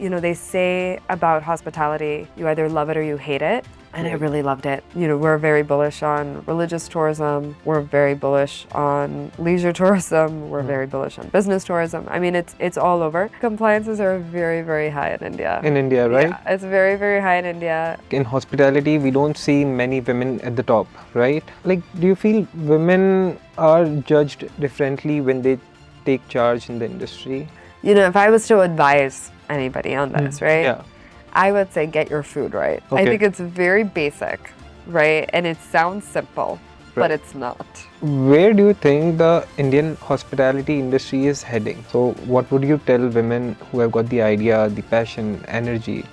they say about hospitality, you either love it or you hate it. And I really loved it. We're very bullish on religious tourism. We're very bullish on leisure tourism. We're very bullish on business tourism. I mean, it's all over. Compliances are very, very high in India. In India, right? Yeah, it's very, very high in India. In hospitality, we don't see many women at the top, right? Like, do you feel women are judged differently when they take charge in the industry? If I was to advise anybody on this, right? Yeah. I would say get your food right. Okay. I think it's very basic, right? And it sounds simple, but Right. it's not. Where do you think the Indian hospitality industry is heading? So, what would you tell women who have got the idea, the passion, energy,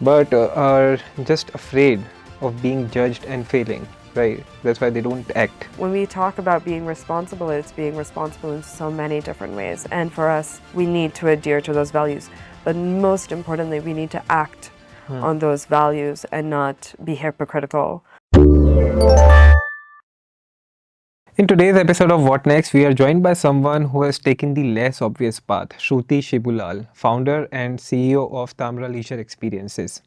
but are just afraid of being judged and failing, right? That's why they don't act. When we talk about being responsible, it's being responsible in so many different ways. And for us, we need to adhere to those values. But most importantly, we need to act on those values and not be hypocritical. In today's episode of What Next, we are joined by someone who has taken the less obvious path, Shruti Shibulal, founder and CEO of Tamara Leisure Experiences.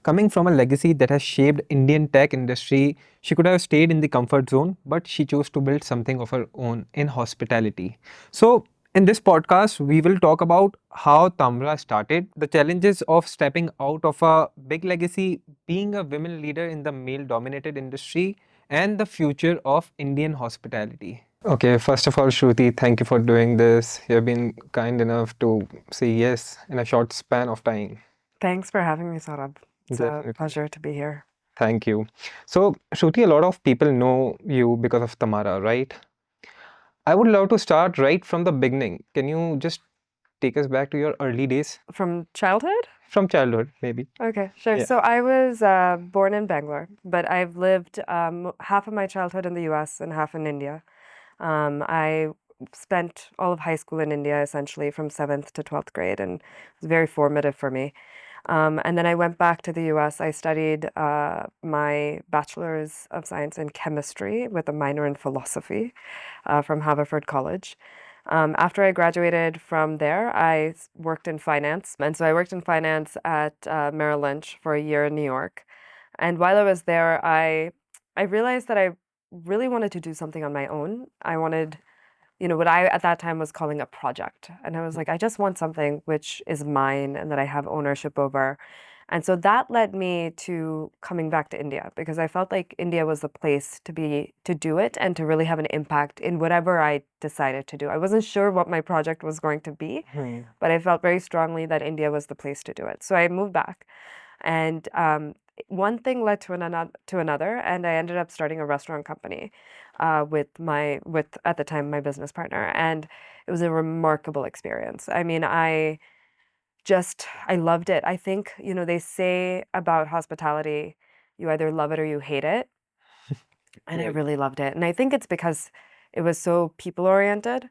Coming from a legacy that has shaped Indian tech industry, she could have stayed in the comfort zone, but she chose to build something of her own in hospitality. So, in this podcast, we will talk about how Tamra started, the challenges of stepping out of a big legacy, being a women leader in the male-dominated industry, and the future of Indian hospitality. Okay, first of all, Shruti, thank you for doing this. You have been kind enough to say yes in a short span of time. Thanks for having me, Saurabh. It's Definitely. a pleasure to be here. Thank you. So, Shruti, a lot of people know you because of Tamara, right? I would love to start right from the beginning. Can you just take us back to your early days? From childhood? From childhood, maybe. Okay, sure. Yeah. So I was born in Bangalore, but I've lived half of my childhood in the US and half in India. I spent all of high school in India, essentially from 7th to 12th grade, and it was very formative for me. And then I went back to the US. I studied my Bachelor's of Science in Chemistry with a minor in philosophy from Haverford College. After I graduated from there, I worked in finance. And so I worked in finance at Merrill Lynch for a year in New York. And while I was there, I realized that I really wanted to do something on my own. I wanted, what I at that time was calling a project. And I was like, I just want something which is mine and that I have ownership over. And so that led me to coming back to India because I felt like India was the place to do it and to really have an impact in whatever I decided to do. I wasn't sure what my project was going to be, but I felt very strongly that India was the place to do it. So I moved back, and one thing led to another, and I ended up starting a restaurant company with at the time my business partner, and it was a remarkable experience. I mean, I loved it. I think, they say about hospitality, you either love it or you hate it. And I Right. really loved it. And I think it's because it was so people oriented,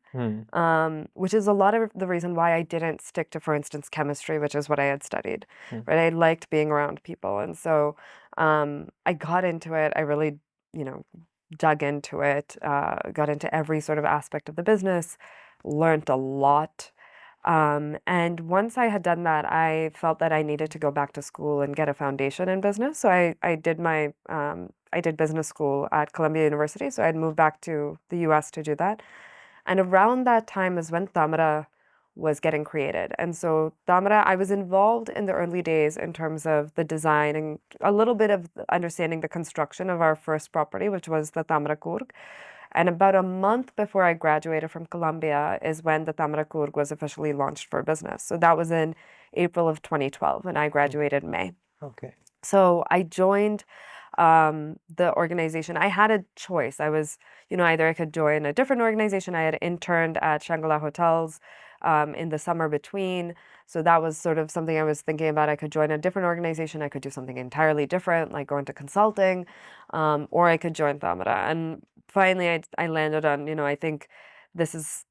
which is a lot of the reason why I didn't stick to, for instance, chemistry, which is what I had studied, right? I liked being around people. And so I got into it. I really, dug into it, got into every sort of aspect of the business, learned a lot. And once I had done that, I felt that I needed to go back to school and get a foundation in business. So I did business school at Columbia University. So I'd moved back to the US to do that. And around that time is when Tamara was getting created. And so Tamara, I was involved in the early days in terms of the design and a little bit of understanding the construction of our first property, which was the Tamara Coorg. And about a month before I graduated from Columbia is when the Tamara Coorg was officially launched for business. So that was in April of 2012, and I graduated in May. Okay. So I joined the organization. I had a choice. I was, either I could join a different organization. I had interned at Shangri-La Hotels in the summer between. So that was sort of something I was thinking about. I could join a different organization. I could do something entirely different, like go into consulting, or I could join Tamara. And finally, I landed on, I think this is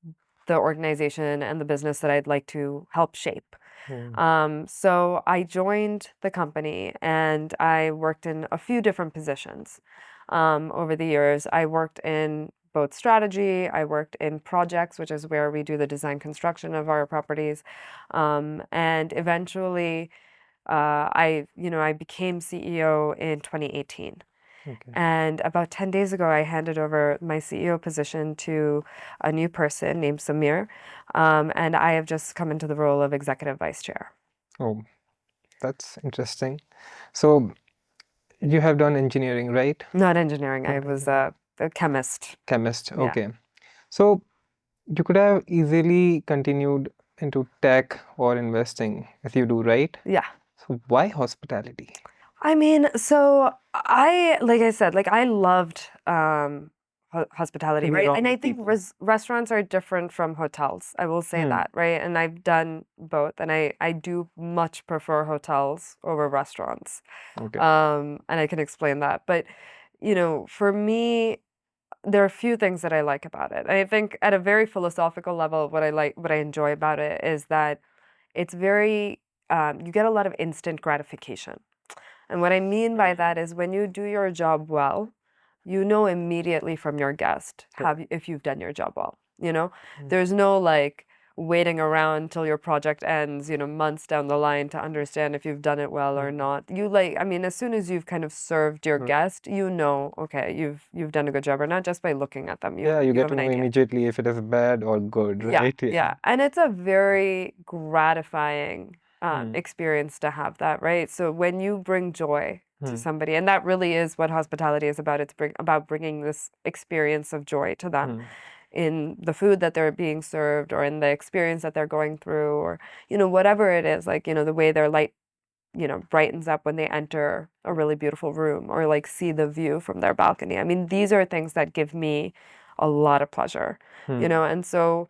the organization and the business that I'd like to help shape. So I joined the company and I worked in a few different positions over the years. I worked in both strategy. I worked in projects, which is where we do the design construction of our properties. And eventually, I became CEO in 2018. Okay. And about 10 days ago, I handed over my CEO position to a new person named Samir. And I have just come into the role of executive vice chair. Oh, that's interesting. So you have done engineering, right? Not engineering, I Not was engineering. a chemist. Chemist. Yeah. Okay. So you could have easily continued into tech or investing if you do, right? Yeah. So why hospitality? I mean, so like I said, like I loved hospitality, To be right? And around I with think people. restaurants are different from hotels. I will say Hmm. that, right? And I've done both, and I do much prefer hotels over restaurants. Okay. And I can explain that. But, for me, there are a few things that I like about it. I think at a very philosophical level, what I enjoy about it is that it's very, you get a lot of instant gratification. And what I mean by that is when you do your job well, you know immediately from your guest Correct. if you've done your job well. You know, Hmm. there's no like waiting around till your project ends, months down the line to understand if you've done it well or Hmm. not. I mean, as soon as you've kind of served your Right. guest, okay, you've done a good job or not just by looking at them. Yeah, you You get have to an know idea. immediately if it is bad or good, Yeah, right? Yeah. yeah. And it's a very gratifying Hmm. experience to have that, right? So when you bring joy to Hmm. somebody, and that really is what hospitality is about, about bringing this experience of joy to them Hmm. in the food that they're being served or in the experience that they're going through or, whatever it is, like, the way their light, brightens up when they enter a really beautiful room or like see the view from their balcony. I mean, these are things that give me a lot of pleasure, Hmm. and so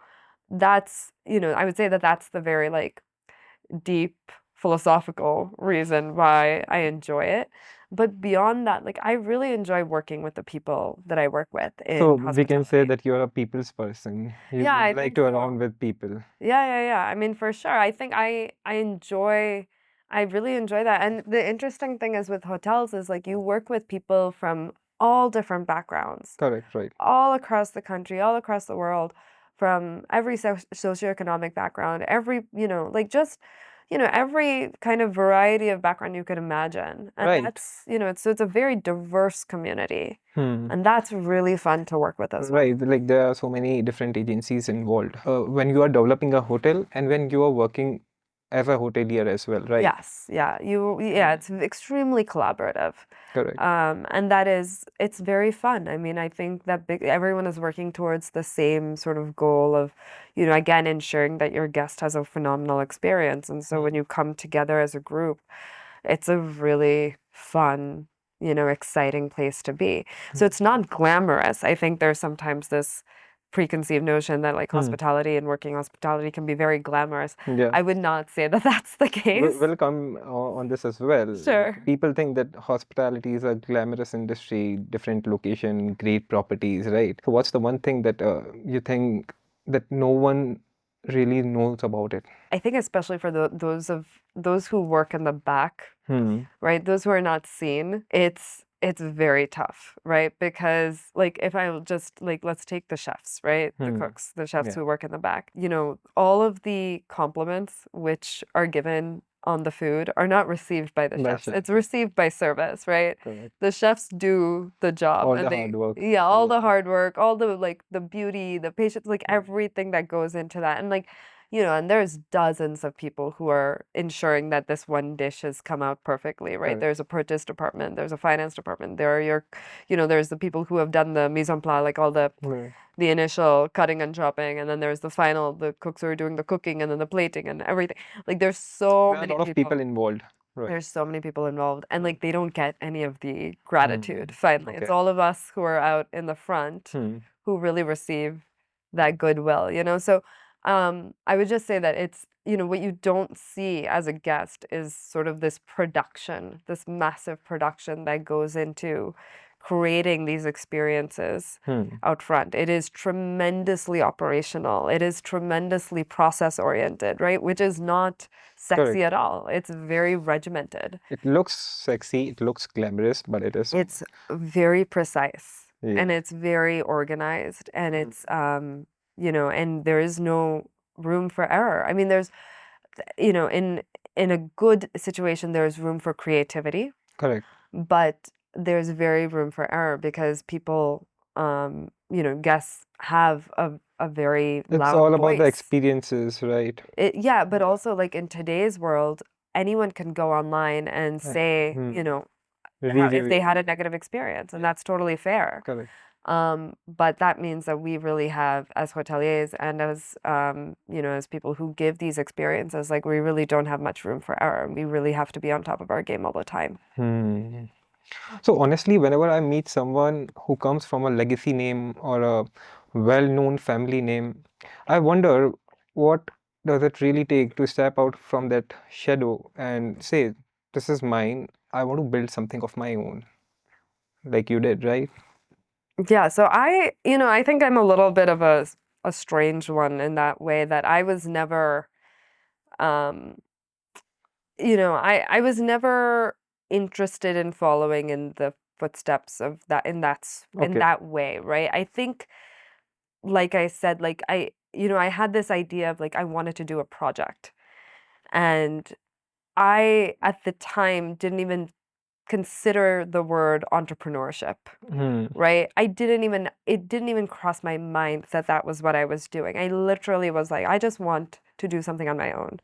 that's, I would say that that's the very like deep philosophical reason why I enjoy it. But beyond that, like I really enjoy working with the people that I work with So in we can say hospitality. that you're a people's person. Yeah, You I like think to so. around with people. Yeah, yeah, yeah. I mean, for sure. I think I really enjoy that. And the interesting thing is with hotels is like you work with people from all different backgrounds, Correct, right. all across the country, all across the world, from every socioeconomic background, every, like just, every kind of variety of background you could imagine. And Right. that's, it's a very diverse community. Hmm. And that's really fun to work with as well. Right, like there are so many different agencies involved. When you are developing a hotel and when you are working as a hotelier as well, right? Yes, yeah, yeah, it's extremely collaborative. Correct. And it's very fun. I mean, I think that everyone is working towards the same sort of goal of, again, ensuring that your guest has a phenomenal experience. And so when you come together as a group, it's a really fun, exciting place to be. So it's not glamorous. I think there's sometimes this preconceived notion that like Hmm. hospitality and working hospitality can be very glamorous. Yeah. I would not say that that's the case. We'll come on this as well. Sure. People think that hospitality is a glamorous industry, different location, great properties, right? So what's the one thing that you think that no one really knows about it? I think especially for those who work in the back, Hmm. right? Those who are not seen, it's very tough, right? Because like if I just like let's take the chefs, right? The Hmm. cooks, the chefs Yeah. who work in the back. All of the compliments which are given on the food are not received by the By chefs. chef, It's yeah. received by service, right? Correct. The chefs do the job All and the hard work. yeah, all Yeah. the hard work, all the like the beauty, the patience, like everything that goes into that. And like and there's dozens of people who are ensuring that this one dish has come out perfectly, right? Correct. There's a purchase department, there's a finance department, there are there's the people who have done the mise en place, like all Right. the initial cutting and chopping, and then there's the cooks who are doing the cooking and then the plating and everything. Like there's so There are a many lot of people people. involved. Right. There's so many people involved, and like they don't get any of the Hmm. gratitude. Finally, it's Okay. all of us who are out in the front Hmm. who really receive that goodwill, So, I would just say that it's, what you don't see as a guest is sort of this production, this massive production that goes into creating these experiences Hmm. out front. It is tremendously operational. It is tremendously process oriented, right? Which is not sexy Correct. at all. It's very regimented. It looks sexy, it looks glamorous, but it is. It's very precise. Yeah. and it's very organized, and it's and there is no room for error. I mean, there's in a good situation, there's room for creativity, Correct. but there's very room for error because people, guests have a very It's loud all about the voice. experiences, right? Yeah, but also like in today's world, anyone can go online and say, if Review they it. had a negative experience, and that's totally fair. Correct. But that means that we really have, as hoteliers and as as people who give these experiences, like we really don't have much room for error. We really have to be on top of our game all the time. Hmm. So honestly, whenever I meet someone who comes from a legacy name or a well-known family name, I wonder what does it really take to step out from that shadow and say, this is mine. I want to build something of my own, like you did, right? Yeah, so I think I'm a little bit of a strange one in that way that I was never, um, I was never interested in following in the footsteps of that in Okay. that way, right? I think, like I said, like I had this idea of like I wanted to do a project, and I at the time didn't even consider the word entrepreneurship. Hmm. Right? It didn't even cross my mind that that was what I was doing. I literally was like, I just want to do something on my own.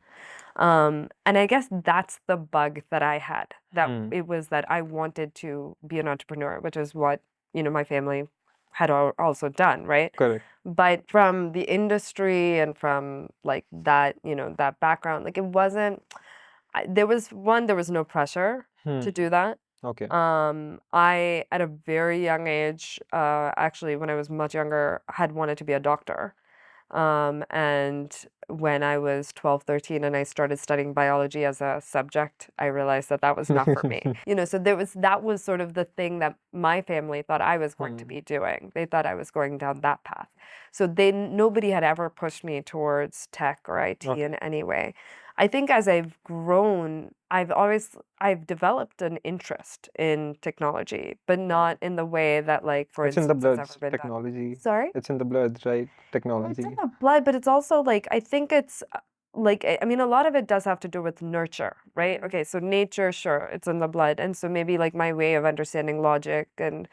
And I guess that's the bug that I had, that Hmm. it was that I wanted to be an entrepreneur, which is what, my family had also done, right? Correct. But from the industry and from like that, that background, like it wasn't, there was no pressure Hmm. to do that. Okay. I, at a very young age, actually, when I was much younger, had wanted to be a doctor. And when I was 12, 13, and I started studying biology as a subject, I realized that that was not for me. So that was sort of the thing that my family thought I was going to be doing. They thought I was going down that path. So nobody had ever pushed me towards tech or IT Okay. in any way. I think as I've grown, I've developed an interest in technology, but not in the way that, like, for It's in the instance, it's blood, ever been done. technology. Sorry? It's in the blood, right? Well, it's Technology. in the blood, but it's also like, I think it's like, I mean, a lot of it does have to do with nurture, right? Okay, so nature, sure, it's in the blood. And so maybe like my way of understanding logic and,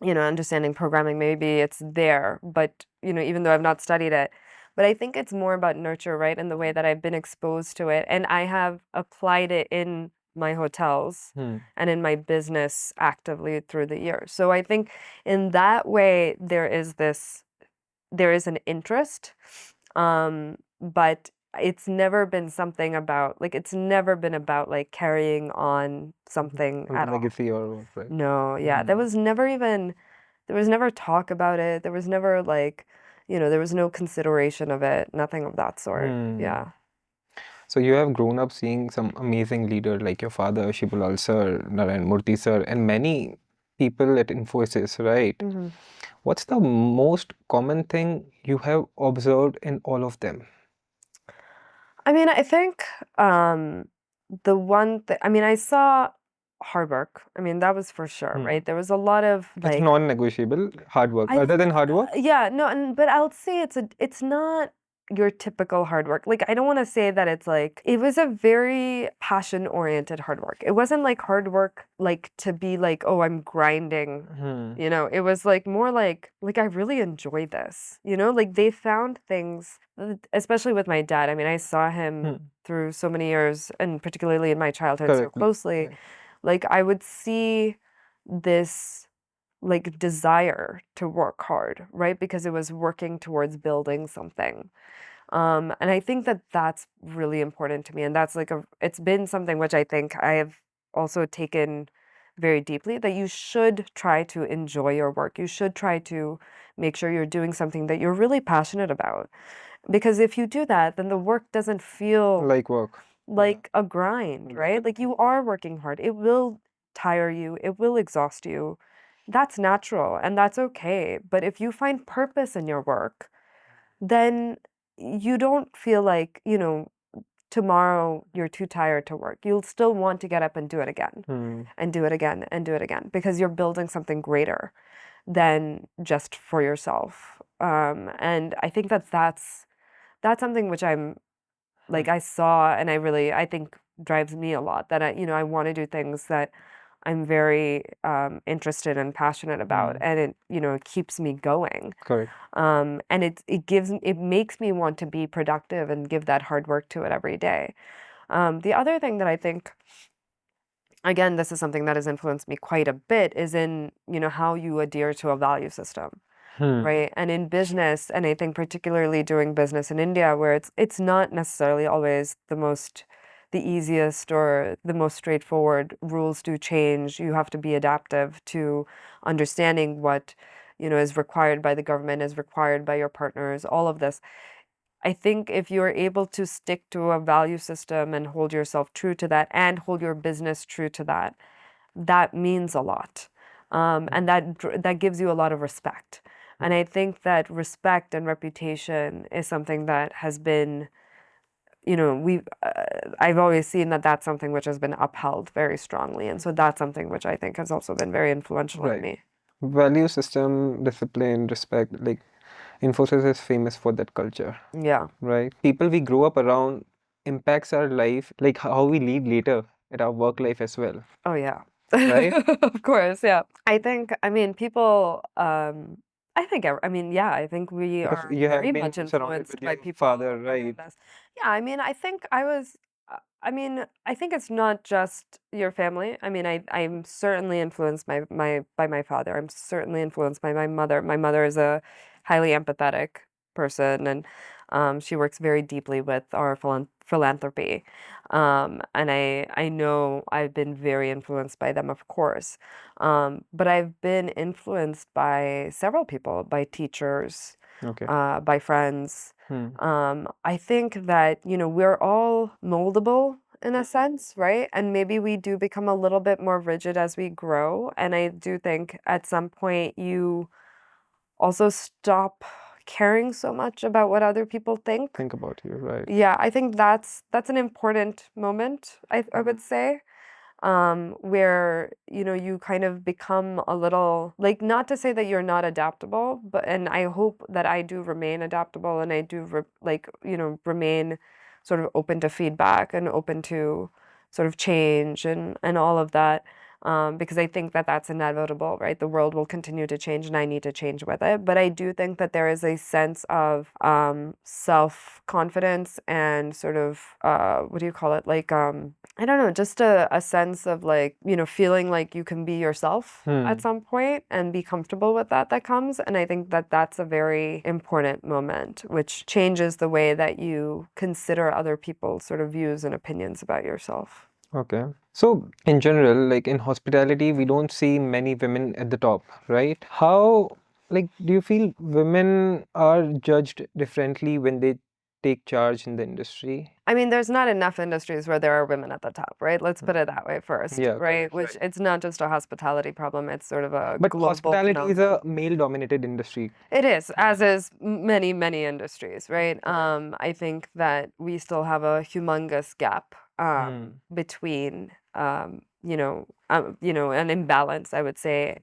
understanding programming, maybe it's there, but, even though I've not studied it. But I think it's more about nurture, right? And the way that I've been exposed to it. And I have applied it in my hotels Hmm. and in my business actively through the years. So I think in that way, there is an interest, but it's never been something about like it's never been about like carrying on something On the at all. legacy or what, right? No, yeah, there was never talk about it. There was never like, there was no consideration of it, nothing of that sort. Hmm. Yeah. So you have grown up seeing some amazing leader like your father, Shibulal sir, Narayan Murthy sir, and many people at Infosys, right? hmm What's the most common thing you have observed in all of them? I mean, I think the one thing, I mean, I saw hard work. I mean, that was for sure, right? There was a lot of It's like non-negotiable, hard work. I Other than hard work? yeah, no, but I'll say it's not your typical hard work. Like I don't want to say that it's like it was a very passion-oriented hard work. It wasn't like hard work like to be like, oh, I'm grinding. Hmm. It was like more like I really enjoy this. Like they found things, especially with my dad. I mean, I saw him through so many years, and particularly in my childhood so Correct. closely. Right. Like I would see this like desire to work hard, right? Because it was working towards building something. And I think that that's really important to me. And that's like it's been something which I think I have also taken very deeply, that you should try to enjoy your work. You should try to make sure you're doing something that you're really passionate about. Because if you do that, then the work doesn't feel Like work. like a grind, right? Like you are working hard. It will tire you, it will exhaust you. That's natural and that's okay. But if you find purpose in your work, then you don't feel like, tomorrow you're too tired to work, you'll still want to get up and do it again and do it again and do it again because you're building something greater than just for yourself. And I think that's something which I'm like I saw and I think drives me a lot, that I want to do things that I'm very interested and passionate about, and it keeps me going. Correct. And it makes me want to be productive and give that hard work to it every day. The other thing that I think, again, this is something that has influenced me quite a bit, is in how you adhere to a value system. Right. And in business, and I think particularly doing business in India, where it's not necessarily always the easiest or the most straightforward. Rules do change. You have to be adaptive to understanding what is required by the government, is required by your partners, all of this. I think if you're able to stick to a value system and hold yourself true to that and hold your business true to that, that means a lot. And that gives you a lot of respect. And I think that respect and reputation is something that has been, I've always seen that that's something which has been upheld very strongly. And so that's something which I think has also been very influential in me. Value system, discipline, respect, like Infosys is famous for that culture. Yeah. Right? People we grow up around impacts our life, like how we lead later at our work life as well. Oh, yeah. Right? Of course, yeah. I think, people, I think we Because are you have very been much surrounded influenced with by your people father, around right? us. Yeah, I think I think it's not just your family. I'm certainly influenced by my father. I'm certainly influenced by my mother. My mother is a highly empathetic person, and she works very deeply with our philanthropy. And I know I've been very influenced by them, of course. But I've been influenced by several people, by teachers, Okay. by friends. I think that, we're all moldable in a sense, right? And maybe we do become a little bit more rigid as we grow. And I do think at some point you also stop caring so much about what other people think. Think about you, right? Yeah, I think that's an important moment, I would say, where you kind of become a little, like, not to say that you're not adaptable, but and I hope that I do remain adaptable, and I do remain sort of open to feedback and open to sort of change and all of that. Because I think that that's inevitable, right? The world will continue to change and I need to change with it. But I do think that there is a sense of self-confidence and sort of, what do you call it? Like, I don't know, just a sense of like, feeling like you can be yourself at some point and be comfortable with that comes. And I think that that's a very important moment, which changes the way that you consider other people's sort of views and opinions about yourself. Okay. So in general, like in hospitality, we don't see many women at the top, right? How, like, do you feel women are judged differently when they take charge in the industry? There's not enough industries where there are women at the top, right? Let's put it that way first, Yeah, right? Which it's not just a hospitality problem, it's sort of a But global hospitality is phenomenon. a male-dominated industry. It is, as is many, many industries, right? I think that we still have a humongous gap between, an imbalance, I would say,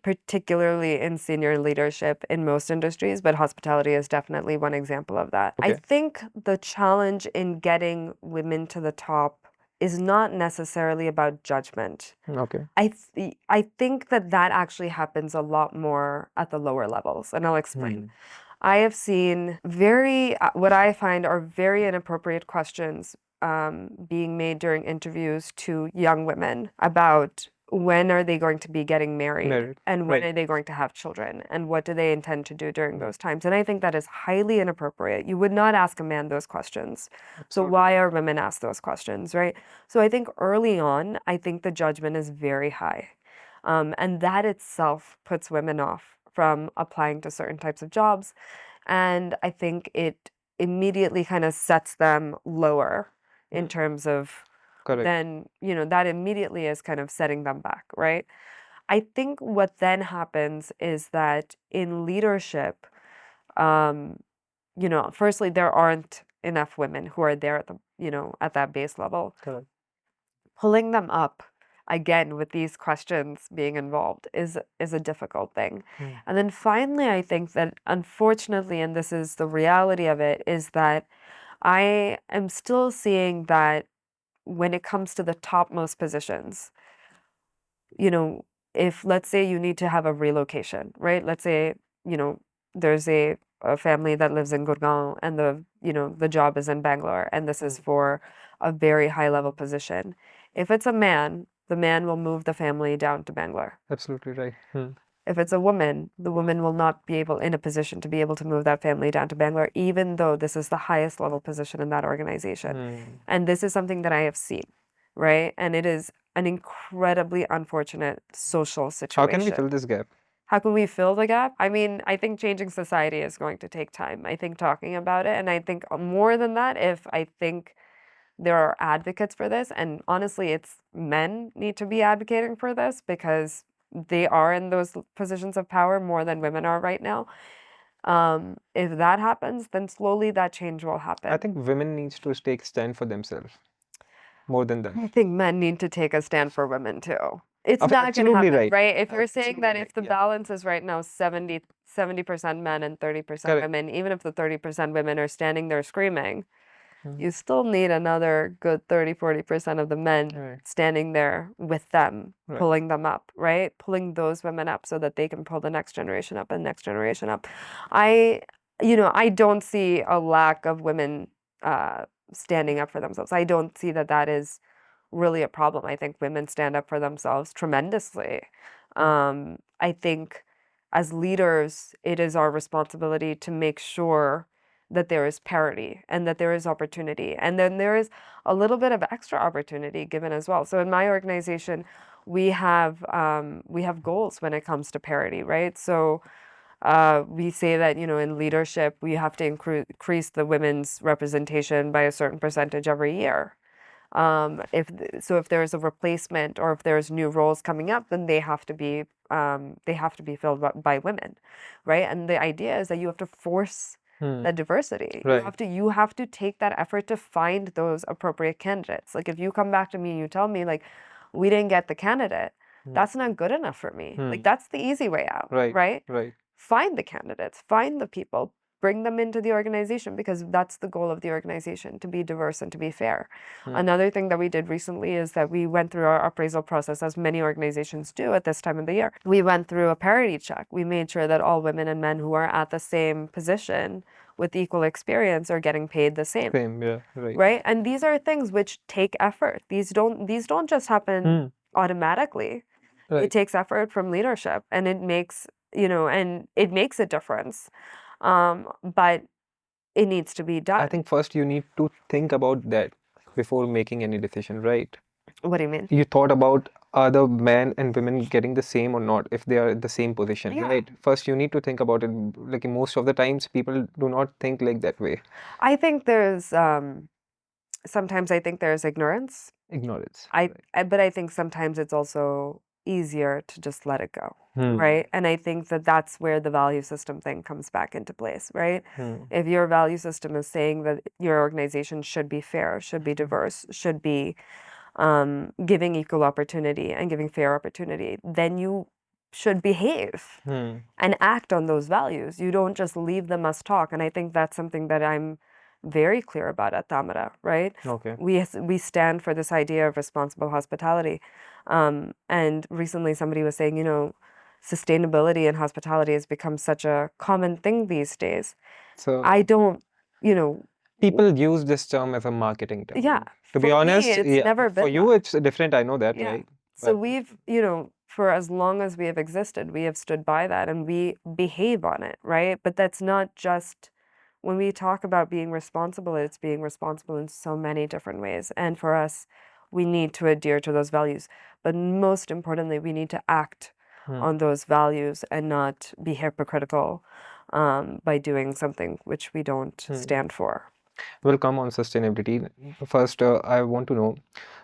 particularly in senior leadership in most industries, but hospitality is definitely one example of that. I Okay. think the challenge in getting women to the top is not necessarily about judgment. Okay. I think that actually happens a lot more at the lower levels, and I'll explain. I have seen what I find are very inappropriate questions being made during interviews to young women about when are they going to be getting married and when are they going to have children and what do they intend to do during those times. And I think that is highly inappropriate. You would not ask a man those questions. So why are women asked those questions, right? So I think early on, I think the judgment is very high. And that itself puts women off from applying to certain types of jobs. And I think it immediately kind of sets them lower in terms of then, that immediately is kind of setting them back, right? I think what then happens is that in leadership, firstly, there aren't enough women who are there at that base level. Correct. Pulling them up again with these questions being involved is a difficult thing. And then finally, I think that unfortunately, and this is the reality of it, is that I am still seeing that when it comes to the topmost positions, if let's say you need to have a relocation, right? Let's say, there's a family that lives in Gurgaon and the job is in Bangalore and this is for a very high level position. If it's a man, the man will move the family down to Bangalore. Absolutely right. If it's a woman, the woman will not be in a position to be able to move that family down to Bangalore, even though this is the highest level position in that organization. And this is something that I have seen, right? And it is an incredibly unfortunate social How situation. can we fill this gap? How can we fill the gap? I mean, I think changing society is going to take time. I think talking about it, and I think more than that, I think there are advocates for this, and honestly, it's men need to be advocating for this because they are in those positions of power more than women are right now. If that happens, then slowly that change will happen. I think women needs to take stand for themselves more than that. I think men need to take a stand for women too. It's not going to Absolutely happen, right. right? If you're saying that Absolutely if the right, yeah. balance is right now 70% men and 30% Correct. women, even if the 30% women are standing there screaming, you still need another good 30-40% of the men Right. standing there with them, Right. pulling them up, right? Pulling those women up so that they can pull the next generation up and next generation up. I don't see a lack of women standing up for themselves. I don't see that is really a problem. I think women stand up for themselves tremendously. I think as leaders, it is our responsibility to make sure that there is parity and that there is opportunity. And then there is a little bit of extra opportunity given as well. So in my organization, we have goals when it comes to parity, right? So we say that, in leadership, we have to increase the women's representation by a certain percentage every year. If there's a replacement or if there's new roles coming up, then they have to be filled by women, right? And the idea is that you have to force that diversity. Right. You have to take that effort to find those appropriate candidates. Like if you come back to me and you tell me like, we didn't get the candidate, that's not good enough for me. Like that's the easy way out, Right. right? Right. Find the candidates, find the people, bring them into the organization because that's the goal of the organization, to be diverse and to be fair. Another thing that we did recently is that we went through our appraisal process, as many organizations do at this time of the year. We went through a parity check. We made sure that all women and men who are at the same position with equal experience are getting paid the same. Same, yeah, right. Right? And these are things which take effort. These don't just happen automatically. Right. It takes effort from leadership, and it makes a difference. But it needs to be done. I think first you need to think about that before making any decision, right? What do you mean? You thought about are the men and women getting the same or not if they are in the same position, Yeah. right? First you need to think about it. Like most of the times people do not think like that way. I think there's sometimes I think there's ignorance. Ignorance. But I think sometimes it's also easier to just let it go, right? And I think that that's where the value system thing comes back into place, right? If your value system is saying that your organization should be fair, should be diverse, should be giving equal opportunity and giving fair opportunity, then you should behave and act on those values. You don't just leave them as talk. And I think that's something that I'm very clear about at Tamara, right? Okay. We stand for this idea of responsible hospitality. And recently somebody was saying, sustainability in hospitality has become such a common thing these days. So I don't, people use this term as a marketing term. Yeah. To be For me, honest, it's never been for you that. it's different, I know that, Yeah. right? So But we've, for as long as we have existed, we have stood by that and we behave on it, right? But that's not just when we talk about being responsible, it's being responsible in so many different ways. And for us, we need to adhere to those values. But most importantly, we need to act on those values and not be hypocritical by doing something which we don't stand for. we'll come on sustainability. First, I want to know,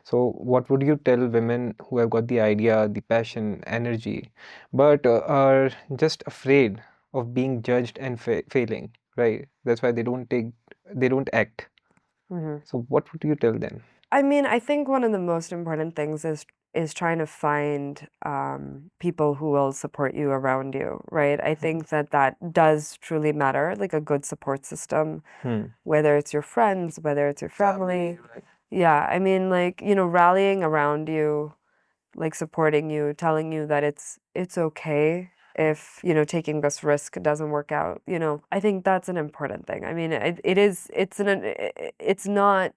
so what would you tell women who have got the idea, the passion, energy, but are just afraid of being judged and failing, right? That's why they don't act. Hmm. So what would you tell them? I mean, I think one of the most important things is trying to find people who will support you around you, right? I think that that does truly matter, like a good support system, Hmm. whether it's your friends, whether it's your family. Yeah, I mean, like, rallying around you, like supporting you, telling you that it's okay if, taking this risk doesn't work out. I think that's an important thing. I mean, it's not,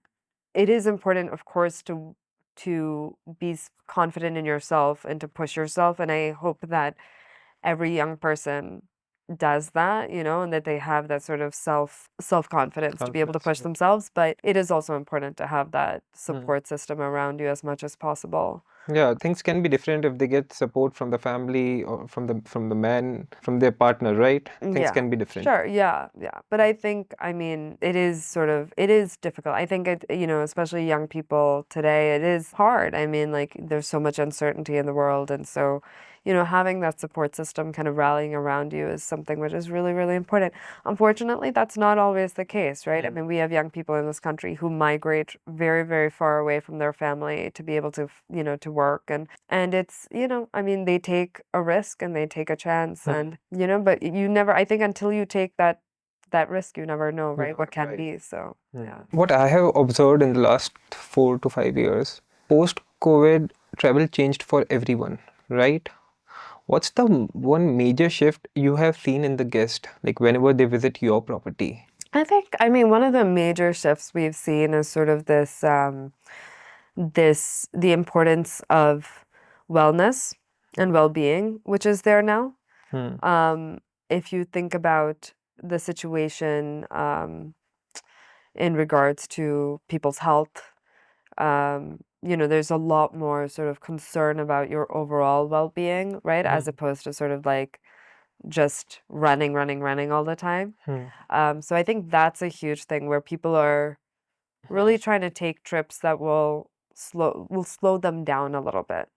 it is important, of course, to be confident in yourself and to push yourself. And I hope that every young person does that, and that they have that sort of self-confidence to be able to push themselves. But it is also important to have that support system around you as much as possible. Yeah, things can be different if they get support from the family or from the man, from their partner, right? Things Yeah, can be different. sure. Yeah, yeah. But I think, I mean, it is difficult. I think especially young people today, it is hard. I mean, like, there's so much uncertainty in the world. And so, having that support system kind of rallying around you is something which is really, really important. Unfortunately, that's not always the case, right? I mean, we have young people in this country who migrate very, very far away from their family to be able to, to work. And it's, I mean, they take a risk and they take a chance and, but you never, I think until you take that risk, you never know, right, what can be. So, yeah. What I have observed in the last 4 to 5 years, post-COVID, travel changed for everyone, right? What's the one major shift you have seen in the guest, like whenever they visit your property? I mean, one of the major shifts we've seen is sort of the importance of wellness and well-being, which is there now. Hmm. If you think about the situation in regards to people's health, there's a lot more sort of concern about your overall well-being, right? As opposed to sort of like just running all the time. So I think that's a huge thing where people are really trying to take trips that will slow them down a little bit,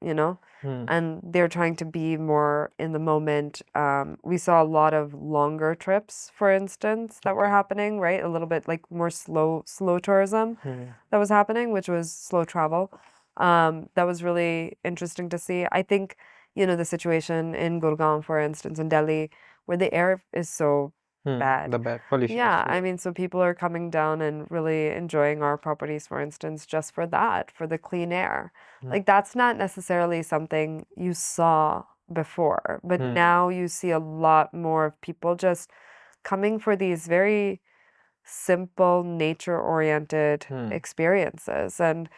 and they're trying to be more in the moment. We saw a lot of longer trips, for instance, that were happening, right? A little bit like more slow tourism that was happening, which was slow travel. That was really interesting to see. I think, the situation in Gurgaon, for instance, in Delhi, where the air is so bad. The bad pollution. Yeah, I mean, so people are coming down and really enjoying our properties, for instance, just for that, for the clean air. Like, that's not necessarily something you saw before, but now you see a lot more of people just coming for these very simple, nature-oriented experiences and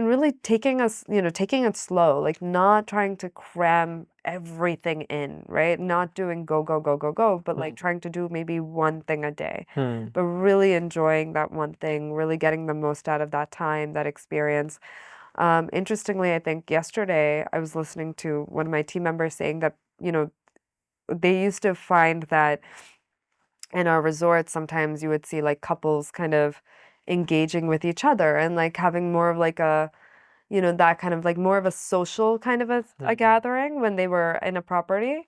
really taking it slow, like not trying to cram everything in, right? Not doing go, go, go, go, go, but like trying to do maybe one thing a day, but really enjoying that one thing, really getting the most out of that time, that experience. Interestingly, I think yesterday I was listening to one of my team members saying that, they used to find that in our resorts, sometimes you would see like couples kind of engaging with each other and like having more of like that kind of like more of a social kind of a gathering when they were in a property.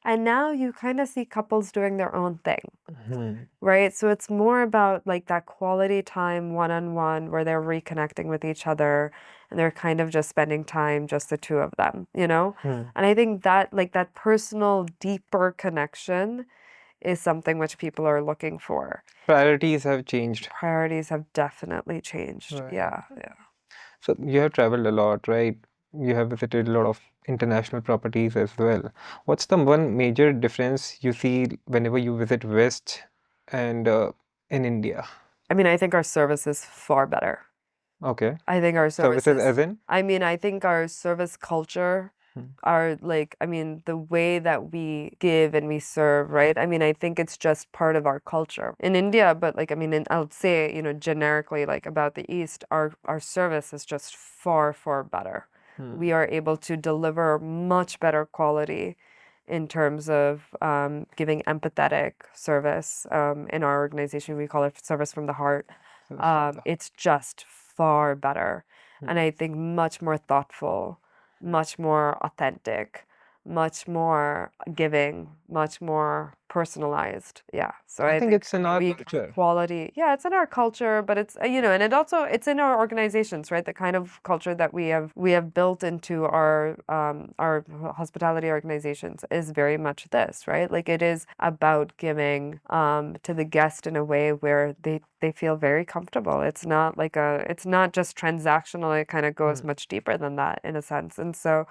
And now you kind of see couples doing their own thing, right? So it's more about like that quality time one-on-one where they're reconnecting with each other and they're kind of just spending time, just the two of them. And I think that like that personal, deeper connection is something which people are looking for. Priorities have changed. Priorities have definitely changed. Right. Yeah, yeah. So you have traveled a lot, right? You have visited a lot of international properties as well. What's the one major difference you see whenever you visit West and in India? I mean, I think our service is far better. Okay. I think our Services as in? I mean, I think our service culture, our like, I mean, the way that we give and we serve, right? I mean, I think it's just part of our culture in India, but like, I mean, I'll say, generically, like about the East, our service is just far, far better. We are able to deliver much better quality in terms of giving empathetic service. In our organization, we call it service from the heart. It's just far better. And I think much more thoughtful, much more authentic, much more giving, much more personalized. Yeah. So I I think think it's in our culture. quality, yeah, it's in our culture, but it's and it's in our organizations, right? The kind of culture that we have built into our hospitality organizations is very much this, right? Like it is about giving to the guest in a way where they feel very comfortable. It's not just transactional. It kind of goes much deeper than that in a sense. And so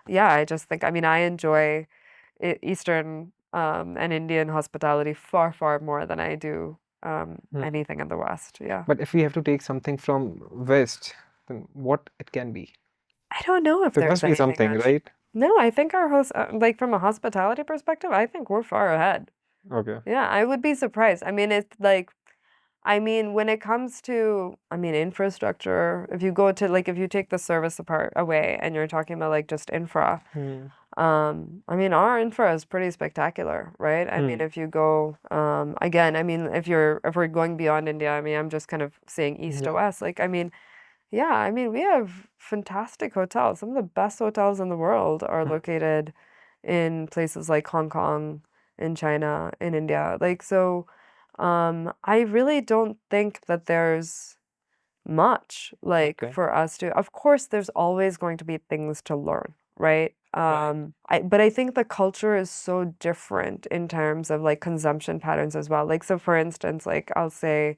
yeah, I just think, I mean, I enjoy Eastern and Indian hospitality far, far more than I do anything in the West. Yeah. But if we have to take something from West, then what it can be? I don't know if There there's must be anything something, actually. right? No, I think our host, like from a hospitality perspective, I think we're far ahead. Okay. Yeah, I would be surprised. I mean, it's like, I mean, when it comes to, I mean, infrastructure, if you go to like, if you take the service apart away and you're talking about like just infra, I mean, our infra is pretty spectacular, right? I mean, if you go, again, I mean, if we're going beyond India, I mean, I'm just kind of saying east to Yeah. west. Like, I mean, yeah, I mean, we have fantastic hotels. Some of the best hotels in the world are located in places like Hong Kong, in China, in India. Like, so, I really don't think that there's much like Okay. for us to, of course, there's always going to be things to learn, right? But I think the culture is so different in terms of like consumption patterns as well. Like, so for instance, like I'll say,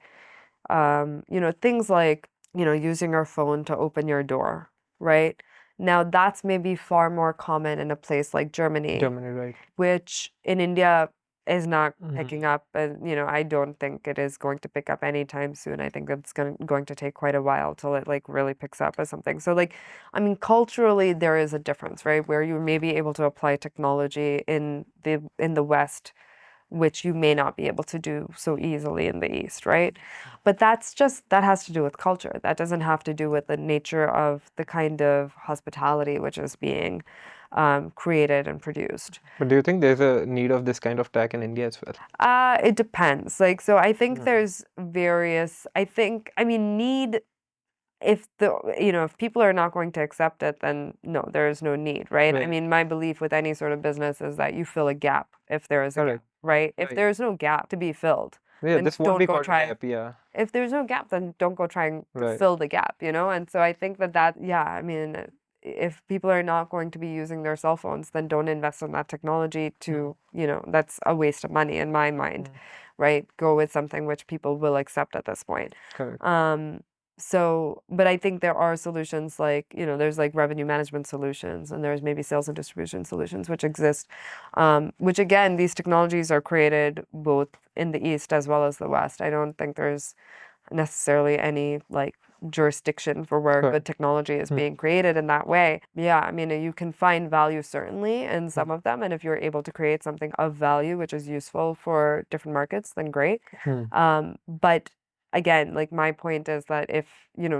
things like, using your phone to open your door, right? Now that's maybe far more common in a place like Germany, Germany, right? which in India is not picking Mhm. up. And, I don't think it is going to pick up anytime soon. I think it's going to take quite a while till it like really picks up or something. So like, I mean, culturally there is a difference, right? Where you may be able to apply technology in the West, which you may not be able to do so easily in the East, right? But that has to do with culture. That doesn't have to do with the nature of the kind of hospitality which is being created and produced. But do you think there's a need of this kind of tech in India as well? It depends. Like, so I think there's various, I mean, need, if people are not going to accept it, then no, there is no need, right? I Right. mean, my belief with any sort of business is that you fill a gap if there is a gap, Correct. right? If Right. there is no gap to be filled, Yeah, then this won't don't be go called a try. gap. Yeah. If there's no gap, then don't go try and Right. fill the gap, And so I think yeah, I mean, if people are not going to be using their cell phones, then don't invest in that technology that's a waste of money in my mind, right? Go with something which people will accept at this point. Correct. But I think there are solutions like, there's like revenue management solutions and there's maybe sales and distribution solutions which exist, which again, these technologies are created both in the East as well as the West. I don't think there's necessarily any like jurisdiction for where good technology is being created in that way. Yeah, I mean, you can find value certainly in some of them, and if you're able to create something of value which is useful for different markets, then great. But again, like my point is that if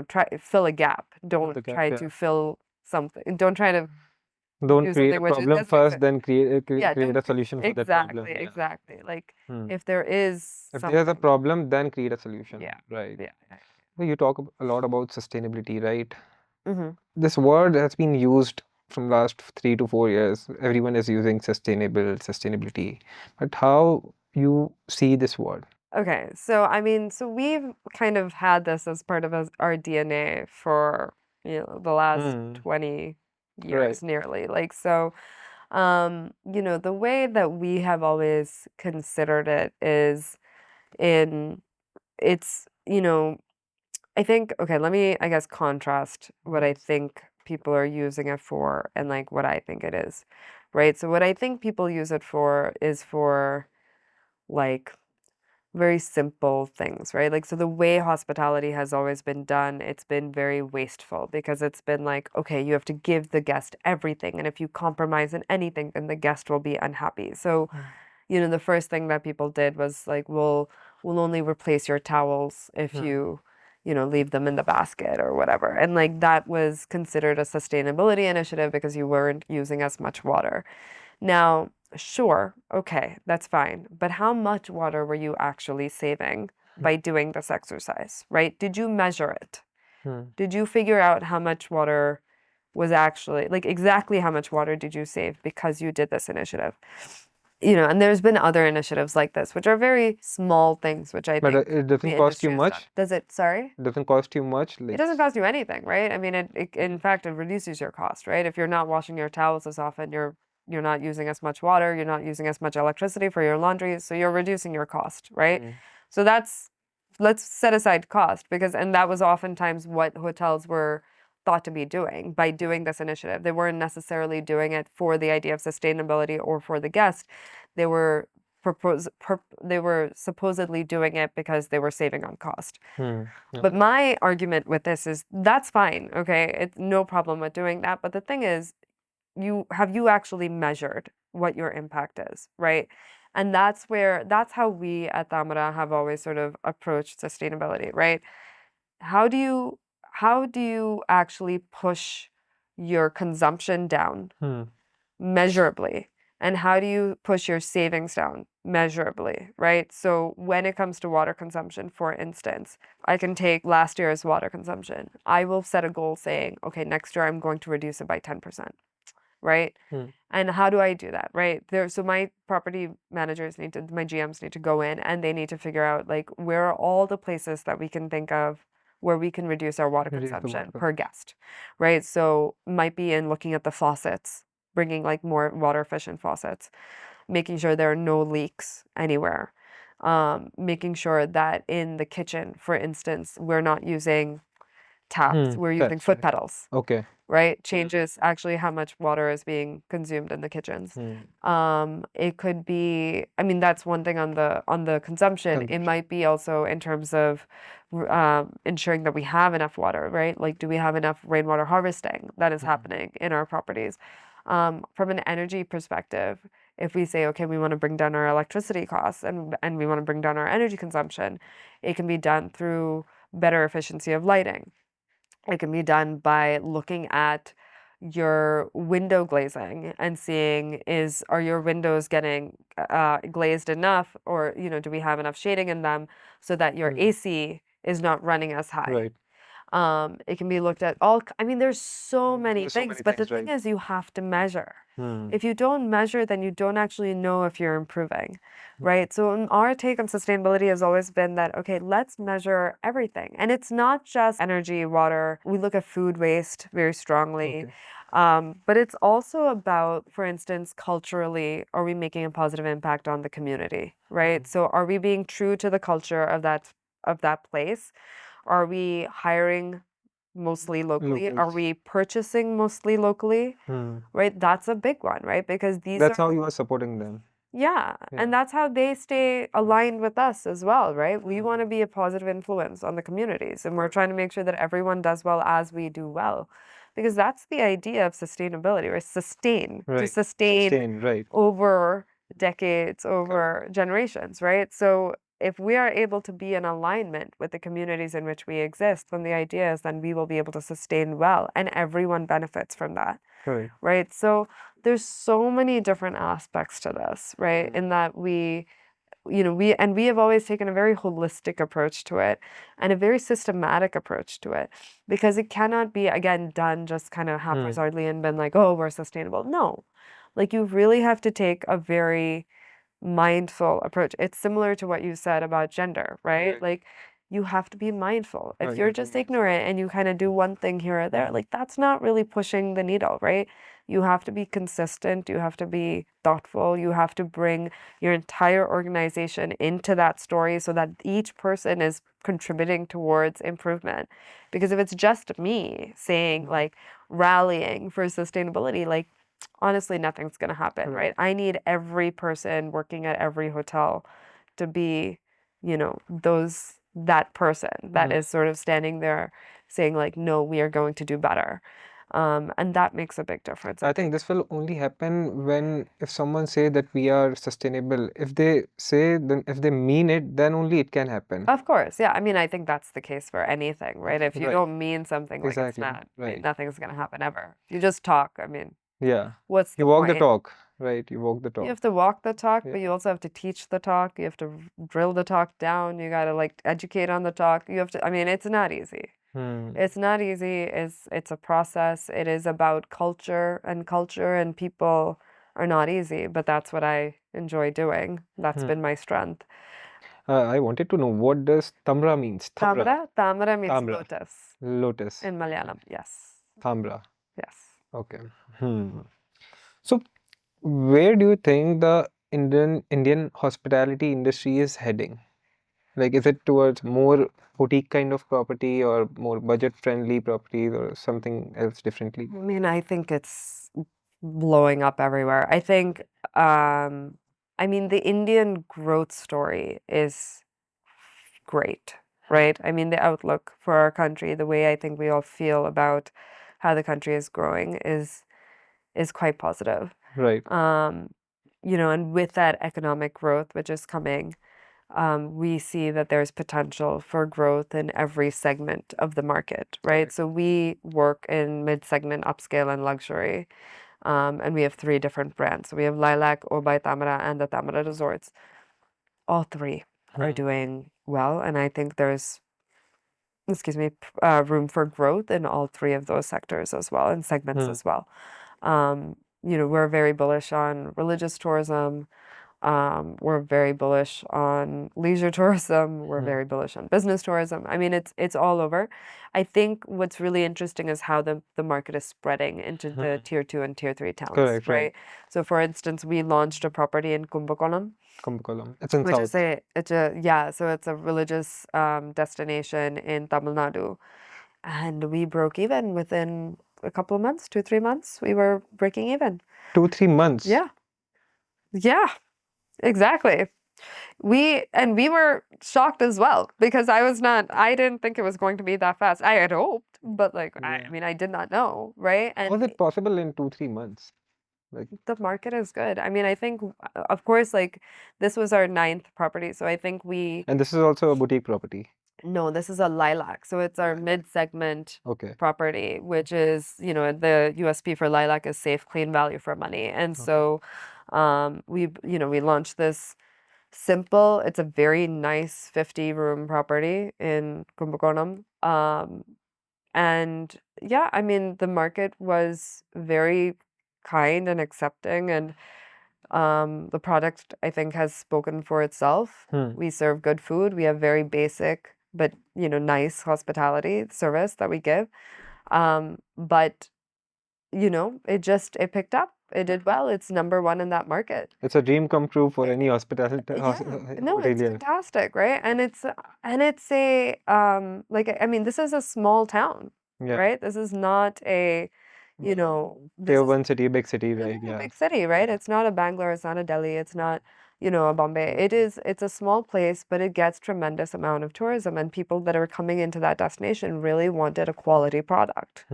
try fill a gap, don't the gap, try yeah. to fill something. Don't try to Don't do create a something which problem doesn't first, exist. then Yeah, create a don't solution for that problem. exactly, Yeah. exactly. Like Hmm. if there is If there's a something, problem, then create a solution. yeah, Right. yeah. Well, you talk a lot about sustainability, right? Mm-hmm. This word has been used from last 3 to 4 years. Everyone is using sustainability. But how you see this word? Okay, so I mean, so we've kind of had this as part of our DNA for, the last 20 Right. years nearly. Like, so, the way that we have always considered it is in, it's, I think, okay, let me, I guess, contrast what I think people are using it for and like what I think it is, right? So what I think people use it for is for like very simple things, right? Like, so the way hospitality has always been done, it's been very wasteful because it's been like, okay, you have to give the guest everything. And if you compromise in anything, then the guest will be unhappy. So, the first thing that people did was like, we'll only replace your towels if you, leave them in the basket or whatever. And like that was considered a sustainability initiative because you weren't using as much water. Now, sure, okay, that's fine. But how much water were you actually saving by doing this exercise, right? Did you measure it? Did you figure out how much water was actually like exactly how much water did you save because you did this initiative? You know, and there's been other initiatives like this, which are very small things, which I But think it doesn't the cost you industry has done. much. Does it? Sorry? It doesn't cost you much. It Like, doesn't cost you anything, right? I mean, in fact, it reduces your cost, right? If you're not washing your towels as often, you're not using as much water, you're not using as much electricity for your laundry, so you're reducing your cost, right? So let's set aside cost because, and that was oftentimes what hotels were thought to be doing by doing this initiative. They weren't necessarily doing it for the idea of sustainability or for the guest. They were they were supposedly doing it because they were saving on cost. But my argument with this is that's fine, okay? It's no problem with doing that. But the thing is, you actually measured what your impact is, right? And that's how we at Tamara have always sort of approached sustainability, right? How do you actually push your consumption down measurably? And how do you push your savings down measurably, right? So when it comes to water consumption, for instance, I can take last year's water consumption. I will set a goal saying, okay, next year I'm going to reduce it by 10%, right? And how do I do that, right? So my property managers my GMs need to go in and they need to figure out like where are all the places that we can think of where we can reduce our water consumption per guest, right? So might be in looking at the faucets, bringing like more water efficient faucets, making sure there are no leaks anywhere, making sure that in the kitchen, for instance, we're not using taps, we're using foot pedals. Okay. Right? Changes actually how much water is being consumed in the kitchens. It could be, I mean, that's one thing on the consumption. It might be also in terms of ensuring that we have enough water, right? Like, do we have enough rainwater harvesting that is happening in our properties? From an energy perspective, if we say, okay, we want to bring down our electricity costs and we want to bring down our energy consumption, it can be done through better efficiency of lighting. It can be done by looking at your window glazing and seeing are your windows getting glazed enough, or do we have enough shading in them so that your AC is not running as high. It can be looked at I mean, there's so many things, but the thing is you have to measure. If you don't measure, then you don't actually know if you're improving, right? So our take on sustainability has always been that, okay, let's measure everything. And it's not just energy, water. We look at food waste very strongly. But it's also about, for instance, culturally, are we making a positive impact on the community, right? So are we being true to the culture of that place? Are we hiring mostly locally? Are we purchasing mostly locally? Right? That's a big one, right? Because that's how you are supporting them. Yeah, and that's how they stay aligned with us as well, right? We want to be a positive influence on the communities, and we're trying to make sure that everyone does well as we do well. Because that's the idea of sustainability, right? To sustain over decades, over generations, right? So if we are able to be in alignment with the communities in which we exist, then the idea is then we will be able to sustain well, and everyone benefits from that, right? So there's so many different aspects to this, right? In that we have always taken a very holistic approach to it and a very systematic approach to it, because it cannot be, again, done just kind of haphazardly and been like, oh, we're sustainable. No, like you really have to take a very mindful approach. It's similar to what you said about gender, right? Like you have to be mindful. If you're just ignorant and you kind of do one thing here or there, like that's not really pushing the needle, right? You have to be consistent, you have to be thoughtful, you have to bring your entire organization into that story so that each person is contributing towards improvement. Because if it's just me saying like rallying for sustainability, like honestly, nothing's going to happen, right? I need every person working at every hotel to be, that person that is sort of standing there saying like, no, we are going to do better. And that makes a big difference. I think this will only happen if someone say that we are sustainable. If they say, then if they mean it, then only it can happen. Of course, yeah. I mean, I think that's the case for anything, right? If you don't mean something, like it's not, nothing's going to happen ever. You just talk, I mean, what's the You walk the point? talk, right? You walk the talk. You have to walk the talk, but you also have to teach the talk. You have to drill the talk down. You got to like educate on the talk. I mean, it's not easy. It's not easy. It's a process. It is about culture, and people are not easy, but that's what I enjoy doing. That's been my strength. I wanted to know, what does Tamra means? Tamra. Tamara means Tamra. lotus Lotus. in Malayalam. Yes. Tamra. Yes. Okay. So, where do you think the Indian hospitality industry is heading? Like, is it towards more boutique kind of property, or more budget-friendly properties, or something else differently? I mean, I think it's blowing up everywhere. I mean, the Indian growth story is great, right? I mean, the outlook for our country, the way I think we all feel about how the country is growing is quite positive. Right. And with that economic growth which is coming, we see that there's potential for growth in every segment of the market, right? So we work in mid-segment, upscale, and luxury, and we have 3 different brands. So we have Lilac, Obai Tamara, and the Tamara Resorts. All 3 are doing well, and I think there's, room for growth in all 3 of those sectors as well, and segments as well. We're very bullish on religious tourism. We're very bullish on leisure tourism. We're very bullish on business tourism. I mean, it's all over. I think what's really interesting is how the market is spreading into the tier 2 and tier 3 towns, Correct, right. right? So for instance, we launched a property in Kumbakonam, Kumbakonam. It's in which south. it's a religious destination in Tamil Nadu. And we broke even within a couple of months, 2-3 months. We were breaking even. 2-3 months. Yeah. Yeah. Exactly. We were shocked as well, because I didn't think it was going to be that fast. I had hoped, but I mean, I did not know, right? How was And it possible in 2-3 months? Like, the market is good. I mean, I think, of course, this was our 9th property, so I think and this is also a boutique property. no, this is a Lilac. So it's our mid-segment Okay. property, which is, the USP for Lilac is safe, clean, value for money. And so we launched this simple, it's a very nice 50-room property in Kumbakonam. And yeah, I mean, the market was very kind and accepting, and the product, I think, has spoken for itself. We serve good food. We have very basic but nice hospitality service that we give. But it picked up. It did well. It's number 1 in that market. It's a dream come true for any hospitality No, it's hotelier. fantastic, right? And it's a I mean, this is a small town, Yeah. right? This is not a this Tier is 1 city, big city, a right? Yeah. big city, right? It's not a Bangalore, it's not a Delhi, it's not a Bombay. It's a small place, but it gets tremendous amount of tourism, and people that are coming into that destination really wanted a quality product,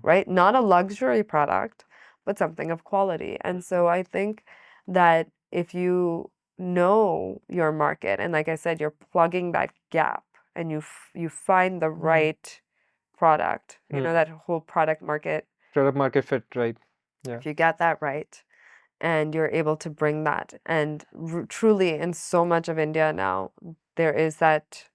right? Not a luxury product, but something of quality. And so I think that if you know your market, and like I said, you're plugging that gap, and you find the right product, that whole product market fit, right? Yeah. if you get that right, and you're able to bring that, and truly in so much of India now, there is that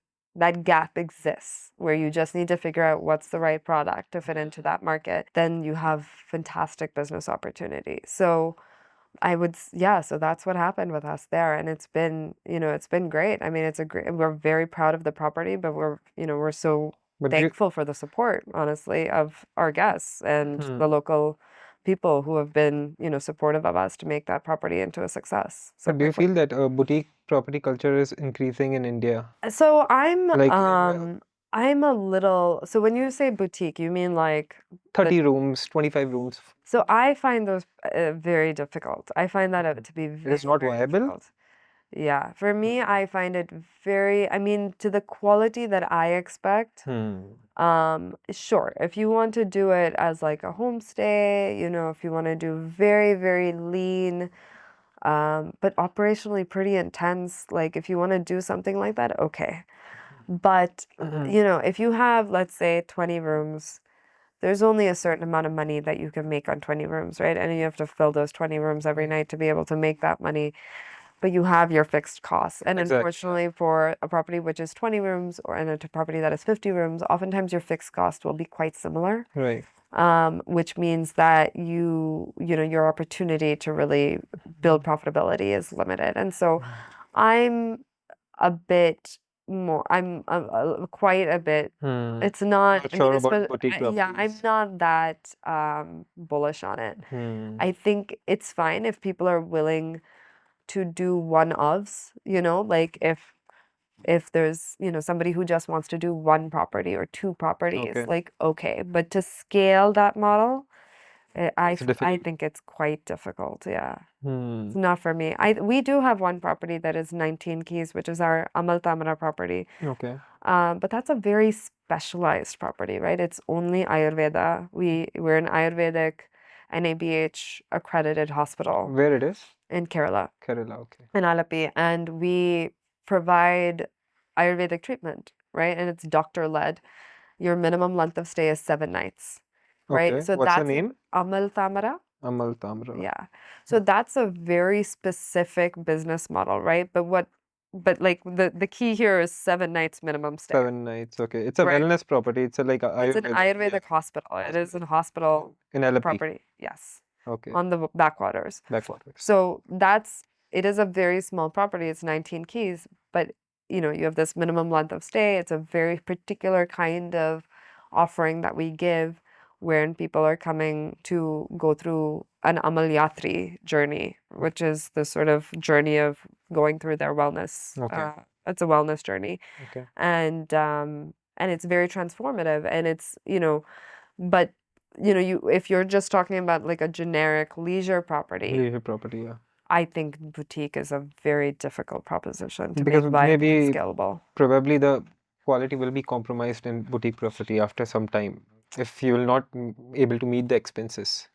gap exists where you just need to figure out what's the right product to fit into that market, then you have fantastic business opportunity. So so that's what happened with us there, and it's been great. I mean, we're very proud of the property, but we're so But thankful for the support, honestly, of our guests and the local people who have been, supportive of us to make that property into a success so do you quickly. feel that boutique property culture is increasing in India? So I'm Like, I'm a little, so when you say boutique, you mean like 30 rooms, 25 rooms. so I find those very difficult. I find that to be It is very, not very viable? difficult. Yeah, for me, I find it I mean, to the quality that I expect, sure, if you want to do it as like a homestay, if you want to do very, very lean, but operationally pretty intense, like if you want to do something like that, okay. But, if you have, let's say, 20 rooms, there's only a certain amount of money that you can make on 20 rooms, right? And you have to fill those 20 rooms every night to be able to make that money. but you have your fixed costs. And Exactly. unfortunately, for a property which is 20 rooms or in a property that is 50 rooms, oftentimes your fixed cost will be quite similar, Right. which means that your opportunity to really build profitability is limited. And so I'm a bit more, I'm quite a bit, it's not, Not I mean, sure about boutique yeah, I'm properties. not that bullish on it. I think it's fine if people are willing to do one-ofs, like if there's, somebody who just wants to do one property or two properties, Okay. like, okay, but to scale that model, It's I difficult. think it's quite difficult. Yeah. It's Hmm. not for me. We do have one property that is 19 keys, which is our Amal Tamara property. Okay. But that's a very specialized property, right? It's only Ayurveda. We're an Ayurvedic NABH accredited hospital Where it is? in Kerala, Kerala. Okay. in Alapi, and we provide Ayurvedic treatment, right? And it's doctor-led. Your minimum length of stay is 7 nights, right? Okay. So What's the that's name? Amal Tamara. Amal Tamra. Yeah. So that's a very specific business model, right? But like the key here is 7 nights minimum stay, 7 nights. Okay. It's a right? wellness property. It's a, like a It's an Ayurveda. Yeah. Ayurvedic hospital. It is Hospital. a hospital In LP. property, yes, Okay. on the backwaters. Backwaters. So it is a very small property. It's 19 keys, but you have this minimum length of stay. It's a very particular kind of offering that we give when people are coming to go through an Amal Yatri journey, which is the sort of journey of going through their wellness. Okay. It's a wellness journey, Okay. and it's very transformative, and it's but if you're just talking about like a generic leisure property, Leisure property. Yeah. I think boutique is a very difficult proposition to Because make viable and maybe scalable. probably the quality will be compromised in boutique property after some time if you will not able to meet the expenses,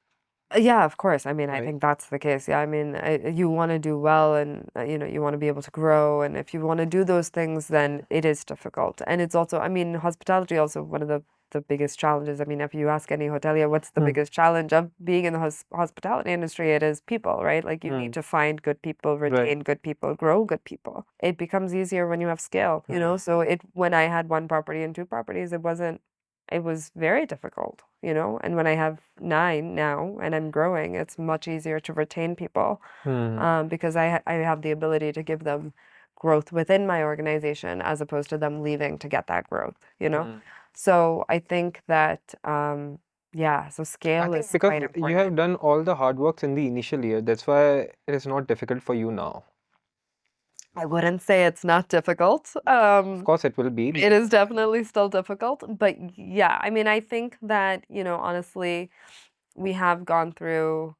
Yeah, of course. I mean, I right? think that's the case. Yeah, I mean, you want to do well, and you want to be able to grow, and if you want to do those things, then it is difficult. And it's also, I mean, hospitality also one of the biggest challenges. I mean, if you ask any hotelier, what's the biggest challenge of being in the hospitality industry, it is people, right? Like you need to find good people, Right. retain good people, grow good people. It becomes easier when you have scale, So when I had one property and two properties, it was very difficult, and when I have 9 now and I'm growing, it's much easier to retain people, because I have the ability to give them growth within my organization as opposed to them leaving to get that growth. So I think that, yeah, so I scale think is because quite you important. have done all the hard works in the initial year, that's why it is not difficult for you now. I wouldn't say it's not difficult. Of course, it will be. It is definitely still difficult, but yeah, I mean, I think that, honestly, we have gone through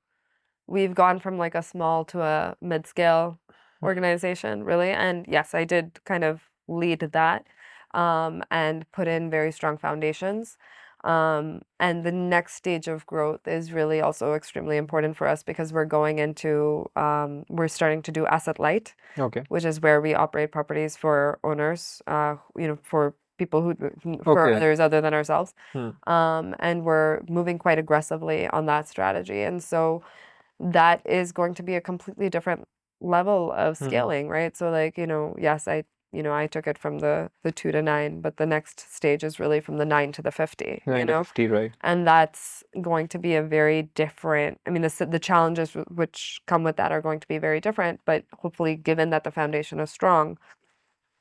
we've gone from like a small to a mid-scale organization, really. And yes, I did kind of lead that, and put in very strong foundations. And the next stage of growth is really also extremely important for us because we're starting to do asset light, Okay. which is where we operate properties for owners, for people for Okay. others other than ourselves. And we're moving quite aggressively on that strategy. And so that is going to be a completely different level of scaling, right? So like, yes, I took it from the 2 to 9, but the next stage is really from the 9 to the 50, 9 to 50, right? And that's going to be a very different, I mean, the challenges which come with that are going to be very different, but hopefully given that the foundation is strong,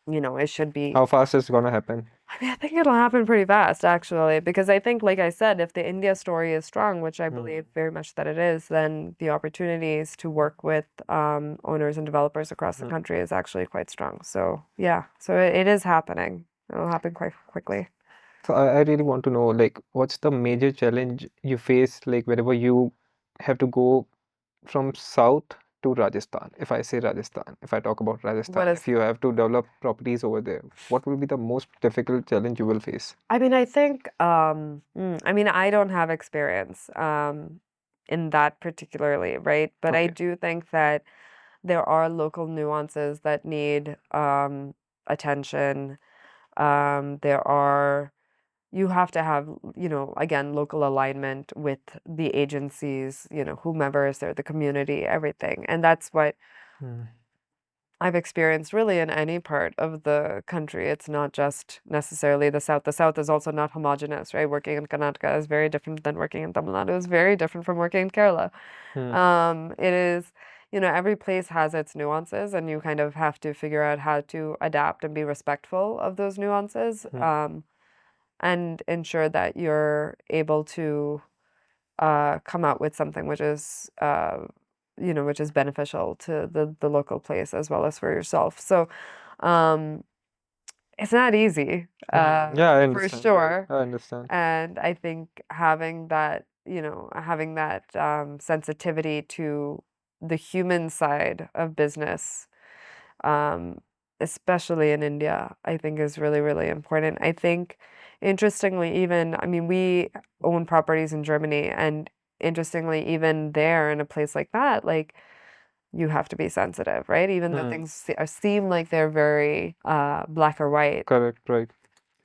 it should be. How fast is it gonna happen? I mean, I think it'll happen pretty fast, actually, because I think, like I said, if the India story is strong, which I believe very much that it is, then the opportunities to work with owners and developers across the country is actually quite strong. So, yeah, so it is happening. It'll happen quite quickly. So I really want to know, like, what's the major challenge you face, like, wherever you have to go from south to Rajasthan? If I say Rajasthan, if I talk about Rajasthan, if you have to develop properties over there, what will be the most difficult challenge you will face? I mean, I think, I don't have experience in that particularly, right? But I Okay. do think that there are local nuances that need attention. You have to have, again, local alignment with the agencies, whomever is there, the community, everything. And that's what I've experienced really in any part of the country. It's not just necessarily the South. The South is also not homogenous, right? Working in Karnataka is very different than working in Tamil Nadu. It's very different from working in Kerala. Hmm. It is, every place has its nuances, and you kind of have to figure out how to adapt and be respectful of those nuances, and ensure that you're able to come out with something which is beneficial to the local place as well as for yourself. So, um, it's not easy, Yeah, I for understand. sure. I understand. And I think having that sensitivity to the human side of business, um, especially in India, I think is really, really important. I think, interestingly, even, I mean, we own properties in Germany, and interestingly, even there in a place like that, like, you have to be sensitive, right? Even though things seem like they're very black or white, Correct, right.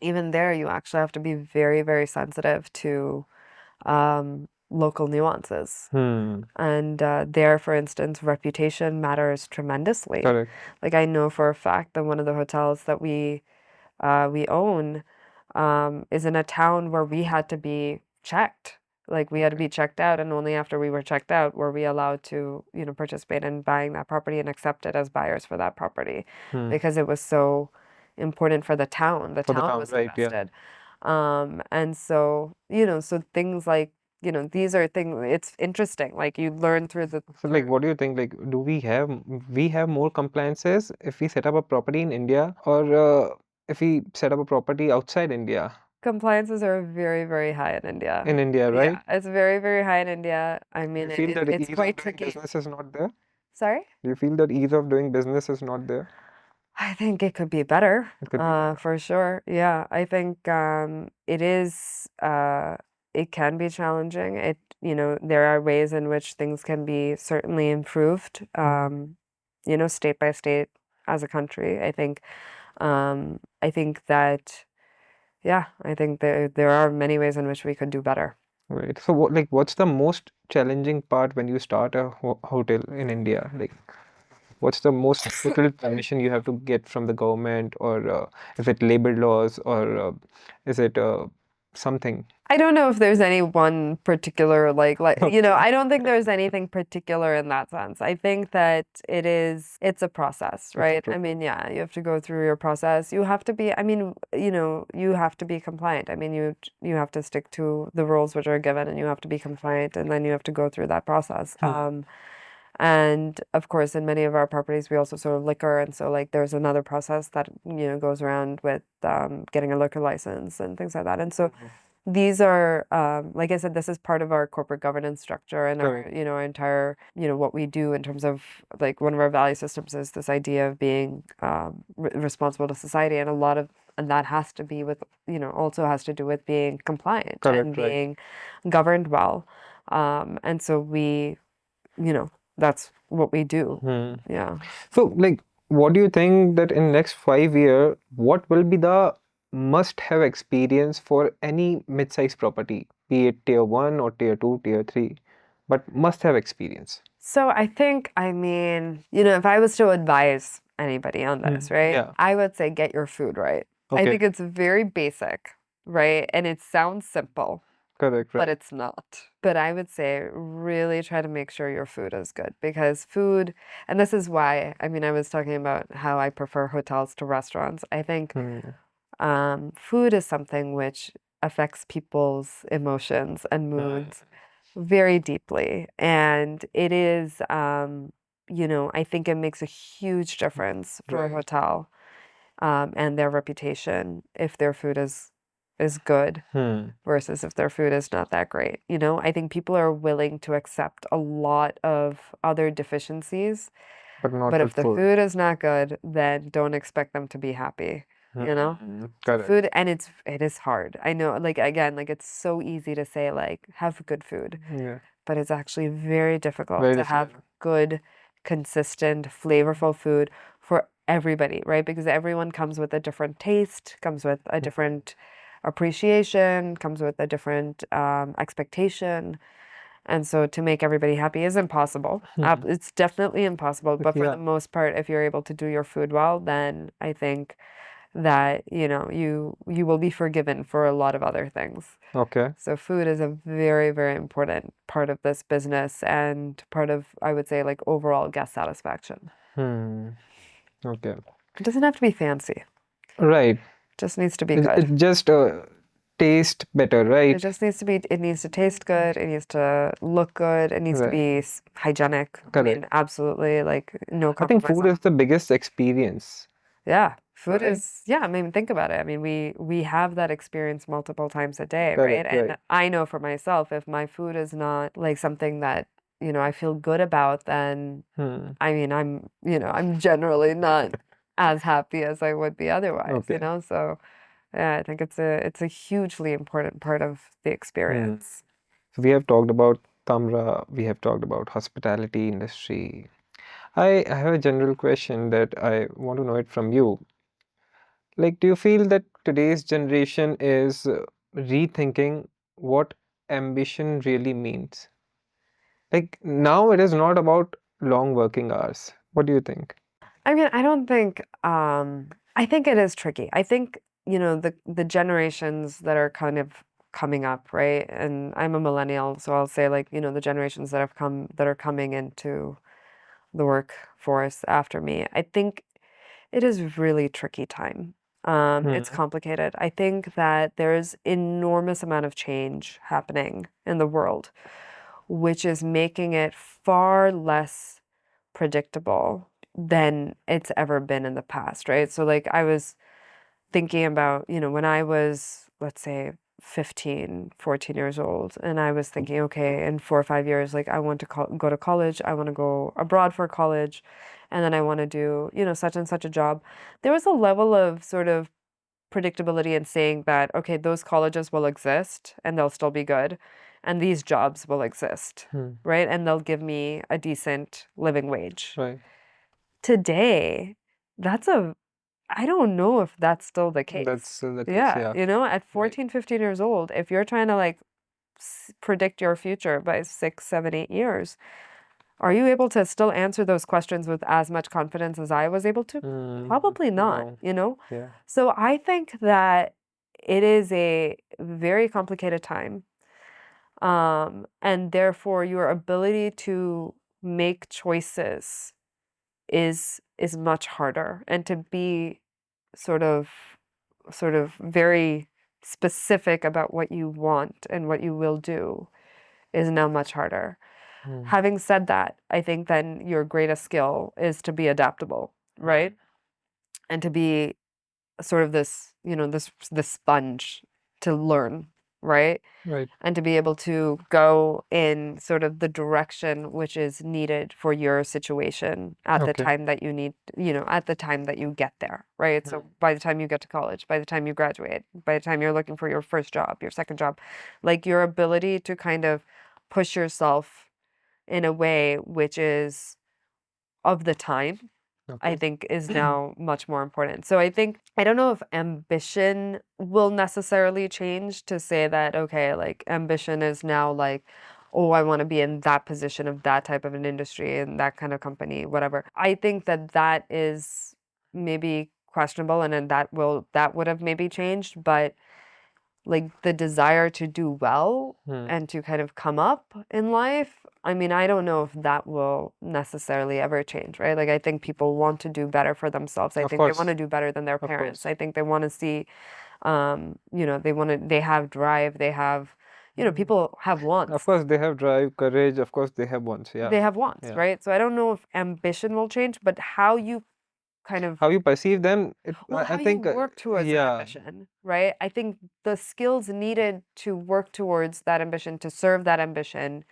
even there, you actually have to be very, very sensitive to local nuances. And there, for instance, reputation matters tremendously. Correct. Like, I know for a fact that one of the hotels that we own is in a town where we had to be checked. Like, we had to be checked out, and only after we were checked out were we allowed to, participate in buying that property and accept it as buyers for that property, because it was so important for the town. The For the town town, was right, yeah. invested. And so, so things like, these are things, it's interesting. Like, you learn through So like, what do you think? Like, do we have more compliances if we set up a property in India, or if we set up a property outside India? compliances are very, very high in India. In India, right? Yeah, it's very, very high in India. I Do mean, you feel that it's ease of quite doing tricky. business is not there? Sorry? Do you feel that ease of doing business is not there? I think it could be better, It could be better. for sure. Yeah, I think it can be challenging. There are ways in which things can be certainly improved, state by state as a country. I think that, yeah, I think there are many ways in which we could do better. Right. So what's the most challenging part when you start a hotel in India? Like, what's the most difficult permission you have to get from the government, or is it labor laws, or is it something? I don't know if there's any one particular I don't think there's anything particular in that sense. I think that it's a process, right? I mean, yeah, you have to go through your process. You have to be, I mean, you have to be compliant. I mean, you have to stick to the rules which are given, and you have to be compliant, and then you have to go through that process. And of course, in many of our properties, we also sort of liquor, and so like there's another process that goes around with getting a liquor license and things like that. And so these are, like I said, this is part of our corporate governance structure, and our, our entire, what we do in terms of, like, one of our value systems is this idea of being responsible to society, and a lot of, and that has to be with, also has to do with being compliant and being governed well. And so we, that's what we do. Yeah. So, like, what do you think that in next 5 year, what will be the must-have experience for any mid-sized property, be it tier one or tier two, tier three, but must-have experience? So I think, I mean, if I was to advise anybody on this, right? Yeah. I would say get your food right. I think it's very basic, right? And it sounds simple, Correct, but right. it's not. But I would say really try to make sure your food is good, because food, and this is why, I mean, I was talking about how I prefer hotels to restaurants. I think food is something which affects people's emotions and moods very deeply. And it is, I think it makes a huge difference for a hotel and their reputation if their food is good versus if their food is not that great. I think people are willing to accept a lot of other deficiencies, But if the food is not good, then don't expect them to be happy. Correct. Food, and it is hard. I know, like, again, like, it's so easy to say, like, have good food, Yeah. but it's actually very difficult Very to have good, consistent, flavorful food for everybody, right? Because everyone comes with a different taste, comes with a different appreciation, comes with a different expectation. And so to make everybody happy is impossible. It's definitely impossible. But for the most part, if you're able to do your food well, then I think that, you will be forgiven for a lot of other things. Okay. So food is a very, very important part of this business and part of, I would say, like overall guest satisfaction. Okay. It doesn't have to be fancy. Right. It just needs to be It good. just taste better, It right? just needs to be, it needs to taste good. It needs to look good. It needs to Right. be hygienic. I Correct. mean, absolutely, like no I think compromise food is the biggest experience. Yeah, food Right. is, yeah, I mean, think about it. I mean, we have that experience multiple times a day, right? Correct, And right. I know for myself, if my food is not like something that, I feel good about, then I mean, I'm generally not as happy as I would be otherwise, Okay. So yeah, I think it's a hugely important part of the experience. So we have talked about Tamra, we have talked about hospitality industry. I have a general question that I want to know it from you. Like, do you feel that today's generation is rethinking what ambition really means? Like, now it is not about long working hours. What do you think? I mean, I don't think I think it is tricky. I think, the generations that are kind of coming up, right? And I'm a millennial, so I'll say like, the generations that are coming into the workforce after me. I think it is really tricky time. It's complicated. I think that there's enormous amount of change happening in the world, which is making it far less predictable than it's ever been in the past, right? So like I was thinking about, when I was, let's say, 15, 14 years old, and I was thinking, okay, in 4 or 5 years, like I want to go to college, I want to go abroad for college, and then I want to do, such and such a job. There was a level of sort of predictability in saying that, okay, those colleges will exist and they'll still be good, and these jobs will exist, right? And they'll give me a decent living wage. Right. Today, I don't know if that's still the case. That's the case, Yeah, yeah. at 14, 15 years old, if you're trying to like predict your future by 6, 7, 8 years, are you able to still answer those questions with as much confidence as I was able to? Probably not, No. Yeah. So I think that it is a very complicated time. And therefore your ability to make choices is much harder, and to be sort of very specific about what you want and what you will do is now much harder. Having said that, I think then your greatest skill is to be adaptable, right? And to be sort of this, this sponge to learn, right? Right. And to be able to go in sort of the direction which is needed for your situation at the Okay. time that you need, at the time that you get there, right? So by the time you get to college, by the time you graduate, by the time you're looking for your first job, your second job, like your ability to kind of push yourself in a way which is of the time, I Okay. think is now much more important. So I don't know if ambition will necessarily change to say that, okay, like ambition is now like, oh, I want to be in that position of that type of an industry and that kind of company, whatever. I think that that is maybe questionable, and then that would have maybe changed, but like the desire to do well and to kind of come up in life, I mean, I don't know if that will necessarily ever change, right? Like I think people want to do better for themselves. I Of think they want course. to do better than their Of parents. course. I think they want to see, they have drive, they have, people have Of wants. course, they have drive, courage. Of course, they have wants. Yeah. They have wants, Yeah. right? So I don't know if ambition will change, but how you kind of How you perceive them, Well, I how you think, work towards that yeah. ambition, right? I think the skills needed to work towards that ambition, to serve that ambition,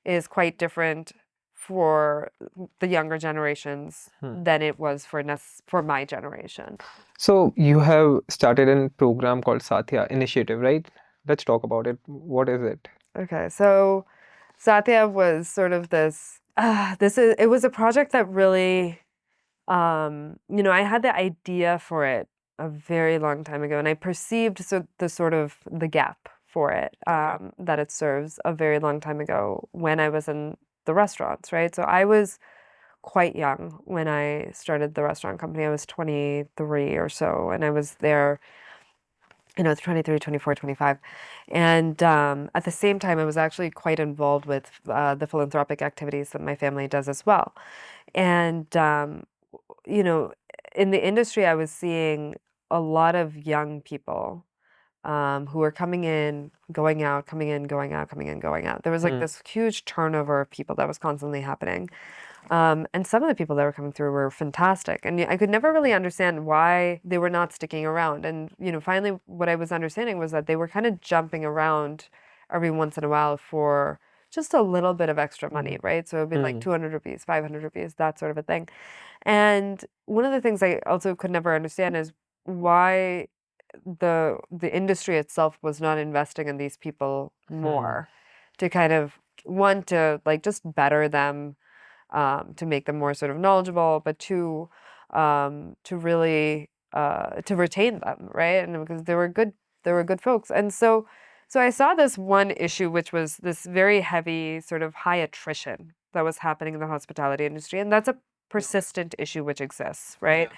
is quite different for the younger generations than it was for my generation. So you have started a program called Satya Initiative, right? Let's talk about it. What is it? Okay, so Satya was sort of it was a project that really, I had the idea for it a very long time ago, and I perceived the gap for it that it serves a very long time ago when I was in the restaurants, right? So I was quite young when I started the restaurant company. I was 23 or so, and I was there, 23, 24, 25. And at the same time, I was actually quite involved with the philanthropic activities that my family does as well. And, you know, in the industry, I was seeing a lot of young people who were coming in, going out, coming in, going out, coming in, going out. There was like this huge turnover of people that was constantly happening. And some of the people that were coming through were fantastic. And I could never really understand why they were not sticking around. And, finally, what I was understanding was that they were kind of jumping around every once in a while for just a little bit of extra money, right? So it would be like 200 rupees, 500 rupees, that sort of a thing. And one of the things I also could never understand is why the industry itself was not investing in these people more to kind of one to like just better them, to make them more sort of knowledgeable, but two, to really to retain them, right? And because they were good folks. And so I saw this one issue, which was this very heavy sort of high attrition that was happening in the hospitality industry, and that's a persistent issue which exists, right?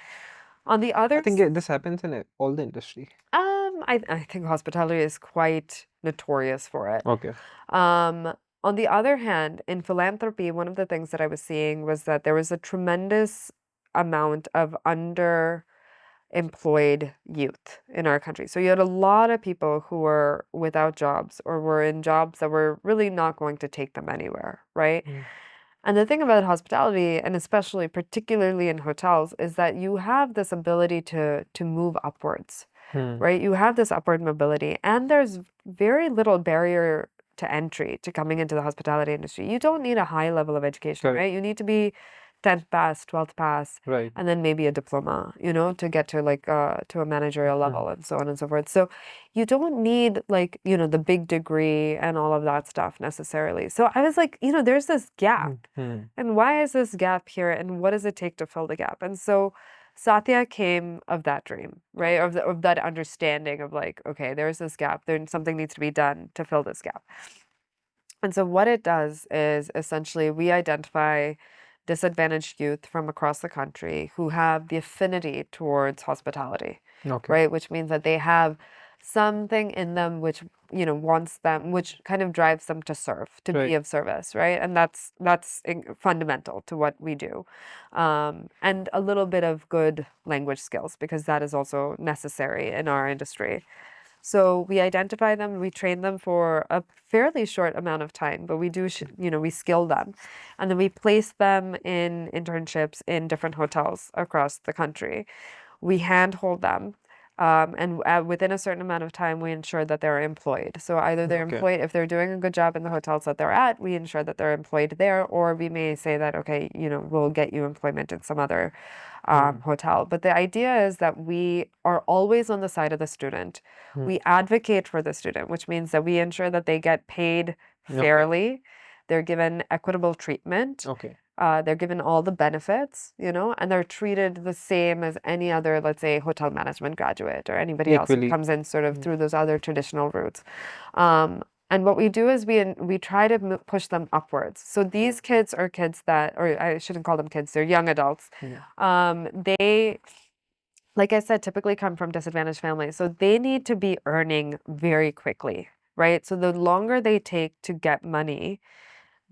On the other I think this happens in all the industry. I think hospitality is quite notorious for it. Okay. On the other hand, in philanthropy, one of the things that I was seeing was that there was a tremendous amount of underemployed youth in our country. So you had a lot of people who were without jobs or were in jobs that were really not going to take them anywhere, right? And the thing about hospitality, and especially particularly in hotels, is that you have this ability to move upwards, right? You have this upward mobility, and there's very little barrier to entry to coming into the hospitality industry. You don't need a high level of education, Correct. right? You need to be 10th pass, 12th pass, Right. and then maybe a diploma, to get to like to a managerial level and so on and so forth. So you don't need like, the big degree and all of that stuff necessarily. So I was like, there's this gap. And why is this gap here? And what does it take to fill the gap? And so Satya came of that dream, right? Of that understanding of like, okay, there's this gap. Then something needs to be done to fill this gap. And so what it does is essentially we identify disadvantaged youth from across the country who have the affinity towards hospitality, Okay. right? Which means that they have something in them which, wants them, which kind of drives them to serve, to Right. be of service, right? And that's fundamental to what we do. And a little bit of good language skills, because that is also necessary in our industry. So we identify them, we train them for a fairly short amount of time, but we do, we skill them. And then we place them in internships in different hotels across the country. We handhold them. And within a certain amount of time, we ensure that they're employed. So either they're Okay. employed, if they're doing a good job in the hotels that they're at, we ensure that they're employed there, or we may say that, okay, we'll get you employment in some other hotel. But the idea is that we are always on the side of the student. We advocate for the student, which means that we ensure that they get paid fairly. They're given equitable treatment. Okay. They're given all the benefits, and they're treated the same as any other, let's say, hotel management graduate or anybody else who Equally. comes in sort of through those other traditional routes. And what we do is we try to push them upwards. So these kids are kids that, or I shouldn't call them kids, they're young adults. They, like I said, typically come from disadvantaged families. So they need to be earning very quickly, right? So the longer they take to get money,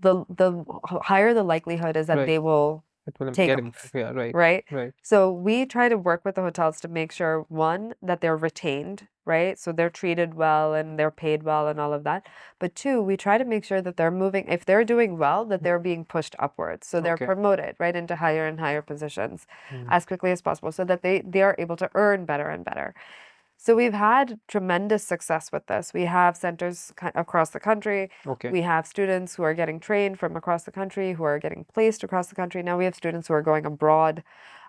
the higher the likelihood is that Right. they will It will take get off, yeah, right. right? Right. So we try to work with the hotels to make sure, one, that they're retained, right? So they're treated well and they're paid well and all of that. But two, we try to make sure that they're moving, if they're doing well, that they're being pushed upwards. So they're Okay. promoted, right, into higher and higher positions as quickly as possible so that they are able to earn better and better. So we've had tremendous success with this. We have centers across the country. Okay. We have students who are getting trained from across the country, who are getting placed across the country. Now we have students who are going abroad,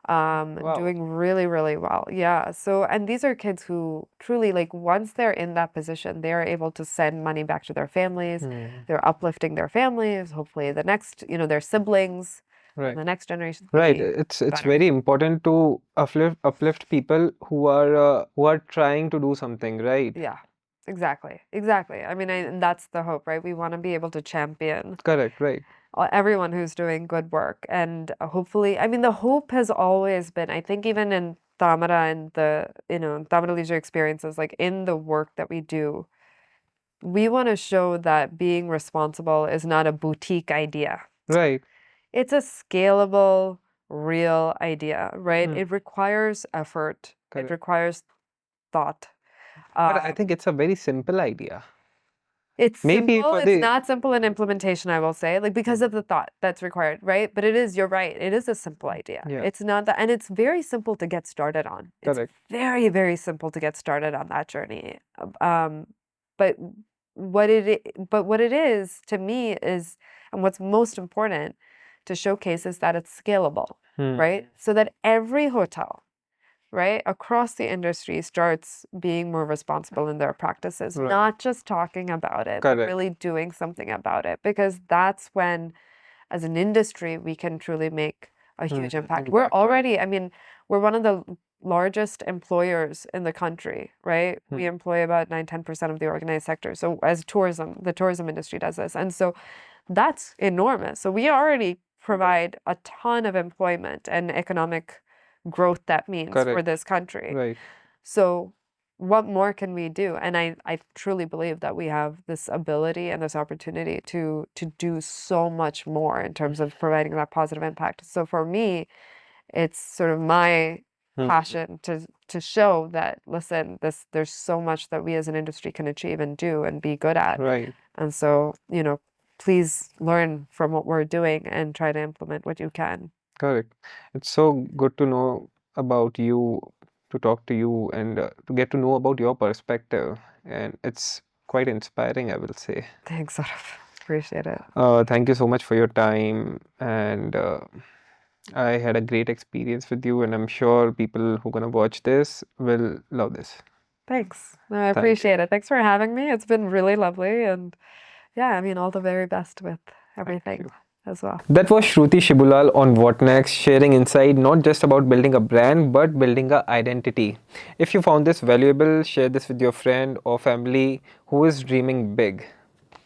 doing really, really well. Yeah. So, and these are kids who truly, like, once they're in that position, they are able to send money back to their families. They're uplifting their families. Hopefully the next, their siblings. Right. The next generation. Right. It's better. very important to uplift people who are trying to do something, right? Yeah. Exactly. Exactly. I mean, and that's the hope, right? We want to be able to champion Correct, right. everyone who's doing good work. And hopefully, I mean, the hope has always been, I think, even in Tamara and the, Tamara Leisure Experiences, like in the work that we do, we want to show that being responsible is not a boutique idea. Right. It's a scalable, real idea, right? Hmm. It requires effort, it Correct. requires thought. But I think it's a very simple idea. It's Maybe simple. for It's the not simple in implementation, I will say, like because of the thought that's required, right? But it is, you're right. It is a simple idea. Yeah. It's not that, and it's very simple to get started on. It's Correct. very, very simple to get started on that journey. But what it is to me is, and what's most important to showcase is that it's scalable, right? So that every hotel, right, across the industry starts being more responsible in their practices, Right. not just talking about it, but Correct. really doing something about it. Because that's when, as an industry, we can truly make a huge impact. We're already, I mean, we're one of the largest employers in the country, right? We employ about 9-10% of the organized sector. So as tourism, the tourism industry does this. And so that's enormous. So we already provide a ton of employment and economic growth that means for Correct. this country. Right. So what more can we do? And I truly believe that we have this ability and this opportunity to do so much more in terms of providing that positive impact. So for me, it's sort of my passion to show that, listen, there's so much that we as an industry can achieve and do and be good at. Right. And so, please learn from what we're doing and try to implement what you can. Correct. It's so good to know about you, to talk to you, and to get to know about your perspective. And it's quite inspiring, I will say. Thanks, Saurabh. Appreciate it. Thank you so much for your time. And I had a great experience with you, and I'm sure people who are going to watch this will love this. Thanks. No, I Thank you. appreciate it. Thanks for having me. It's been really lovely. And yeah, I mean, all the very best with everything as well. That was Shruti Shibulal on What Next, sharing insight not just about building a brand but building an identity. If you found this valuable, share this with your friend or family who is dreaming big.